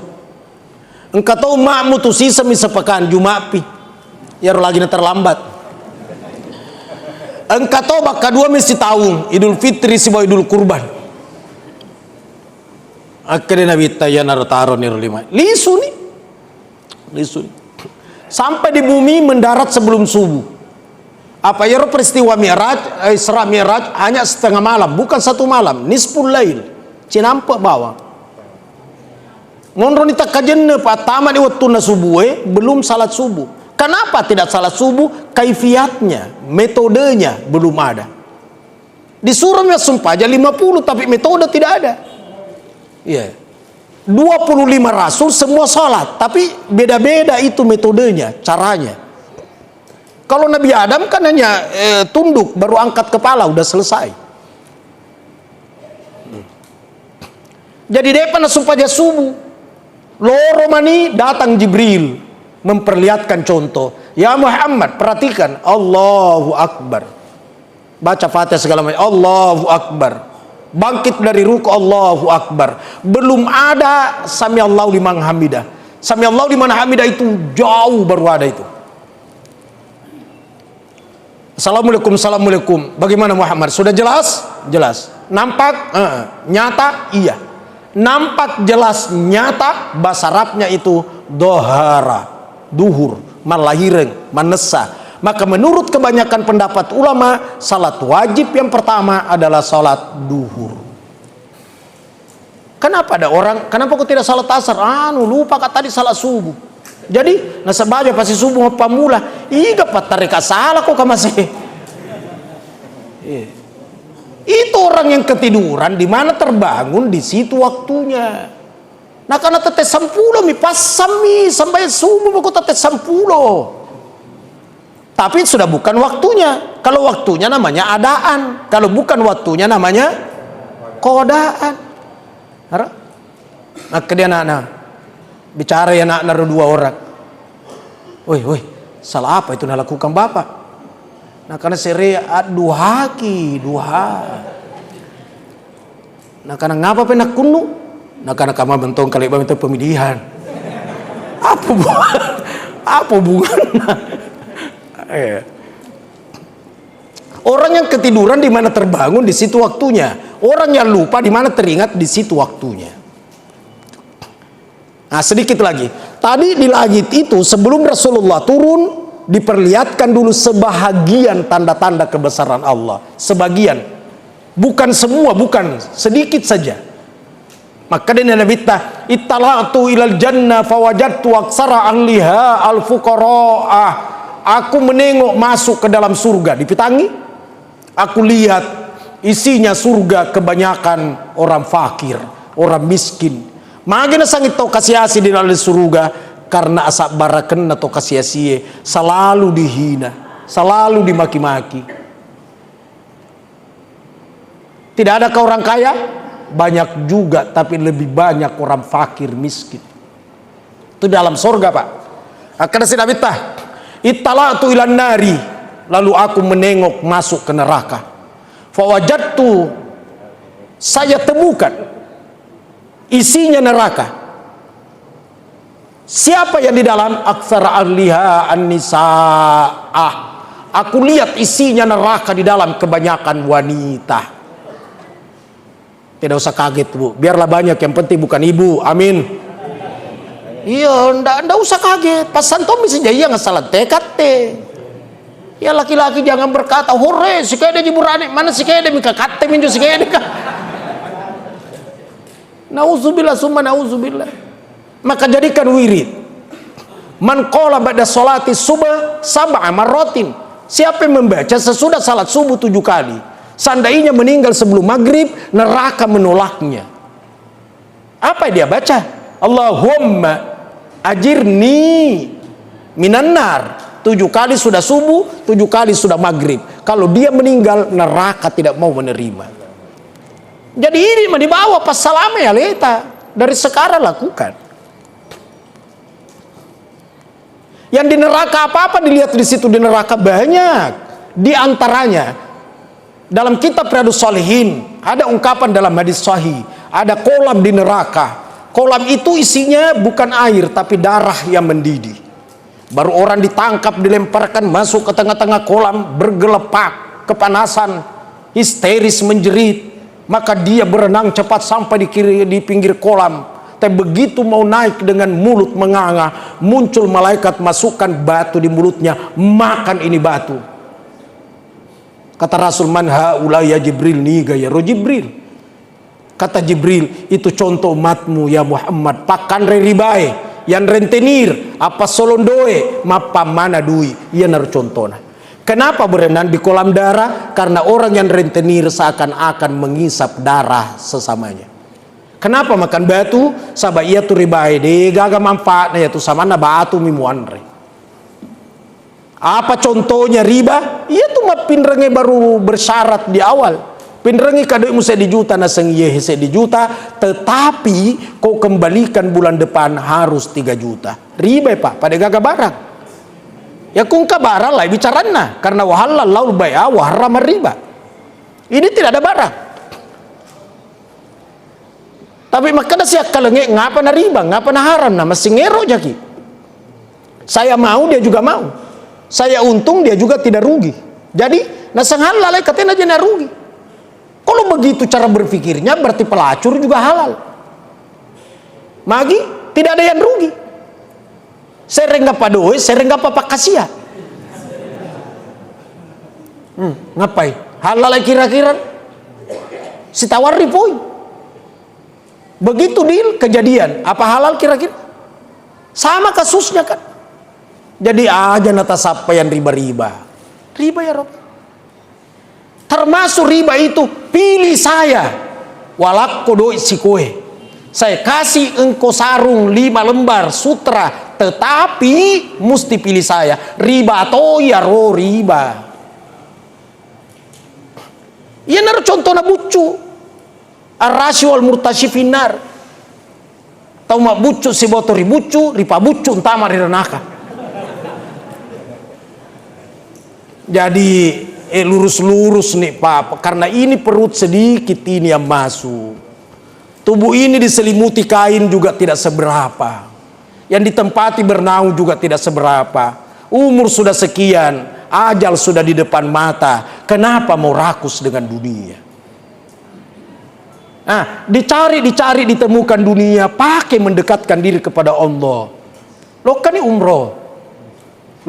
Engkau tahu makmu tu sisa misa pekan Jumapi. Ya lagi terlambat. Engkau tahu baka 2 mesti tahun Idul Fitri si bawah Idul Kurban. Akhirnya Nabi Tayana taruh ni 5. Lisu nih. Sampai di bumi mendarat sebelum subuh. Apa ya peristiwa Mi'raj, Isra Mi'raj hanya setengah malam, bukan 1 malam, nisful lail. Cinampak bawah. Ngonron ita kajenna pa tama di waktu na subuh belum salat subuh. Kenapa tidak salat subuh? Kaifiatnya, metodenya belum ada. Disuruh ya sumpah aja 50 tapi metode tidak ada. Iya. 25 rasul semua salat, tapi beda-beda itu metodenya, caranya. Kalau Nabi Adam kan hanya tunduk baru angkat kepala udah selesai. Jadi depan sumpah aja subuh. Loro mani datang Jibril memperlihatkan contoh. Ya Muhammad, perhatikan, Allahu Akbar. Baca Fatihah segala macam, Allahu Akbar. Bangkit dari ruku, Allahu Akbar. Belum ada Sami Allahu liman hamidah. Sami Allahu liman hamidah itu jauh baru ada itu. Assalamualaikum. Bagaimana Muhammad? Sudah jelas? Jelas. Nampak? Nyata? Iya. Nampak jelas nyata bahasa Arabnya itu dohara, duhur, malahireng, manesa. Maka menurut kebanyakan pendapat ulama, salat wajib yang pertama adalah salat duhur. Kenapa ada orang, kenapa kok tidak salat asar? Lupa kata tadi salat subuh. Jadi nasabaja pasti subuh pamula. Iga patarika salah kok masih. Itu orang yang ketiduran di mana terbangun di situ waktunya. Nah karena tetes 10 mi pasam mi sampai subuh kok tetes 10. Tapi sudah bukan waktunya. Kalau waktunya namanya adaan, kalau bukan waktunya namanya kodaan. Nah kemudian anak bicara ya anak 2 orang. Woi, salah apa itu lakukan bapak? Nah karena sere duha. Nah karena ngapa penak kunu? Nah karena kamu bentong kali itu pemilihan. Apa hubungannya? Orang yang ketiduran di mana terbangun di situ waktunya. Orang yang lupa di mana teringat di situ waktunya. Nah sedikit lagi. Tadi di langit itu sebelum Rasulullah turun diperlihatkan dulu sebahagian tanda-tanda kebesaran Allah. Sebagian, bukan semua, bukan sedikit saja. Maka dia Nabi ittala'tu ilal jannah fawajadtu aksara ahliha al-fuqara'ah. Aku menengok masuk ke dalam surga, dipitangi. Aku lihat isinya surga kebanyakan orang fakir, orang miskin. Magina sangit tau kasiasi di dalam surga. Karena asap baraken atau kasia-sia selalu dihina, selalu dimaki-maki. Tidak adakah orang kaya? Banyak juga, tapi lebih banyak orang fakir miskin. Itu dalam surga Pak. Karena si Nabi ittala'tu ilan nari, lalu aku menengok masuk ke neraka. Fawajadtu, saya temukan isinya neraka. Siapa yang di dalam? Aksara ahliha an-nisa'ah. Aku lihat isinya neraka di dalam kebanyakan wanita. Tidak usah kaget Bu, biarlah banyak, yang penting bukan ibu. Amin. Iya, ndak usah kaget. Pas santomi saja iya nggak salah tekad teh. Ya laki-laki jangan berkata, hore si kaya dia jiburane, mana si kaya dia mika kate minju si kaya dia. Nauzubillah summa nauzubillah. Maka jadikan wirid. Man qala ba'da sholati subuh sab'a marratin. Siapa yang membaca sesudah salat subuh 7 kali, seandainya meninggal sebelum maghrib, neraka menolaknya. Apa dia baca? Allahumma ajirni minan nar 7 kali sudah subuh, 7 kali sudah maghrib. Kalau dia meninggal, neraka tidak mau menerima. Jadi ini mah dibawa pas salame ya leta. Dari sekarang lakukan. Yang di neraka apa-apa dilihat di situ, di neraka banyak. Di antaranya dalam kitab Riyadhus Shalihin ada ungkapan dalam hadis sahih, ada kolam di neraka. Kolam itu isinya bukan air tapi darah yang mendidih. Baru orang ditangkap, dilemparkan masuk ke tengah-tengah kolam, bergelepak, kepanasan, histeris menjerit. Maka dia berenang cepat sampai di pinggir kolam. Tapi begitu mau naik dengan mulut menganga, muncul malaikat masukkan batu di mulutnya, makan ini batu. Kata Rasul, man haula ya Jibril, niga ya Jibril. Kata Jibril, itu contoh umatmu ya Muhammad, pakan ribae, yang rentenir, apa solondoe, mapa mana dui, ia naruh contohnya. Kenapa berenang di kolam darah? Karena orang yang rentenir seakan-akan mengisap darah sesamanya. Kenapa makan batu? Sabab ia tu ribae, de gaga manfaatnya yaitu sama na batu mimuanre. Apa contohnya riba? Ia tu mah pinrenge baru bersyarat di awal. Pinrengi kadoimu saya dijuta na sengiye saya dijuta, tetapi kau kembalikan bulan depan harus 3 juta. Riba Pak, pada gaga barang. Ya kung kabara lah bicarana karena wahalal laul bai'a wa harrama riba. Ini tidak ada barang. Tapi makanya siak kalenge ngapa na riba, ngapa na haram na masih ngero jaki. Saya mau dia juga mau. Saya untung dia juga tidak rugi. Jadi nasang halal katanya aja na rugi. Kalau begitu cara berpikirnya berarti pelacur juga halal. Magi tidak ada yang rugi. Sereng apa doe, sereng apa pakasia. Ngapain? Halal kira-kira. Si tawar poin. Begitu deal kejadian. Apa halal kira-kira? Sama kasusnya kan. Jadi aja nata siapa yang riba-riba. Riba ya Rob. Termasuk riba itu pilih saya. Walak kodoi si kue. Saya kasih engkau sarung 5 lembar sutra, tetapi mesti pilih saya. Riba atau ya riba. Ia naruh contohnya bucu. Ar-rasyu wal murtasyifinar. Tahu mak bucu si botori bucu, ripa bucu entama di renaka. Jadi lurus-lurus nih Pak, karena ini perut sedikit ini yang masuk. Tubuh ini diselimuti kain juga tidak seberapa. Yang ditempati bernaung juga tidak seberapa. Umur sudah sekian, ajal sudah di depan mata. Kenapa mau rakus dengan dunia? Nah, dicari ditemukan dunia, pakai mendekatkan diri kepada Allah. Lo kan ini umroh.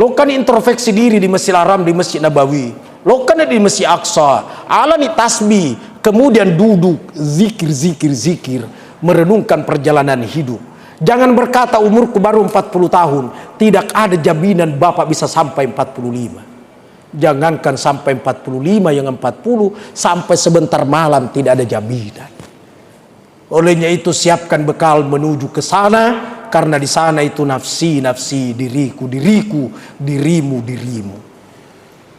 Lo kan introspeksi diri di Masjidil Haram, di Masjid Nabawi. Lo kan di Masjid Aqsa. Alani tasbih. Kemudian duduk, zikir, merenungkan perjalanan hidup. Jangan berkata umurku baru 40 tahun. Tidak ada jaminan Bapak bisa sampai 45. Jangankan sampai 45, yang 40, sampai sebentar malam tidak ada jaminan. Olehnya itu siapkan bekal menuju ke sana, karena di sana itu nafsi, diriku, dirimu.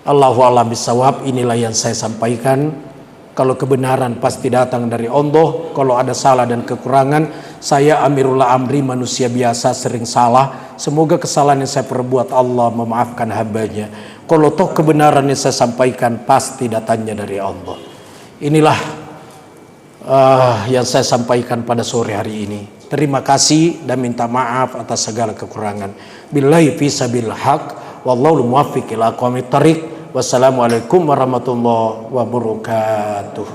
Allahu a'lam bishawab. Inilah yang saya sampaikan. Kalau kebenaran pasti datang dari Allah. Kalau ada salah dan kekurangan, saya Amirullah Amri, manusia biasa, sering salah. Semoga kesalahan yang saya perbuat Allah memaafkan hambanya. Kalau toh kebenaran yang saya sampaikan pasti datangnya dari Allah. Inilah yang saya sampaikan pada sore hari ini. Terima kasih dan minta maaf atas segala kekurangan. Billahi fisabil haq, wallahu muwaffiq ila aqwamit thariq. Wassalamualaikum warahmatullahi wabarakatuh.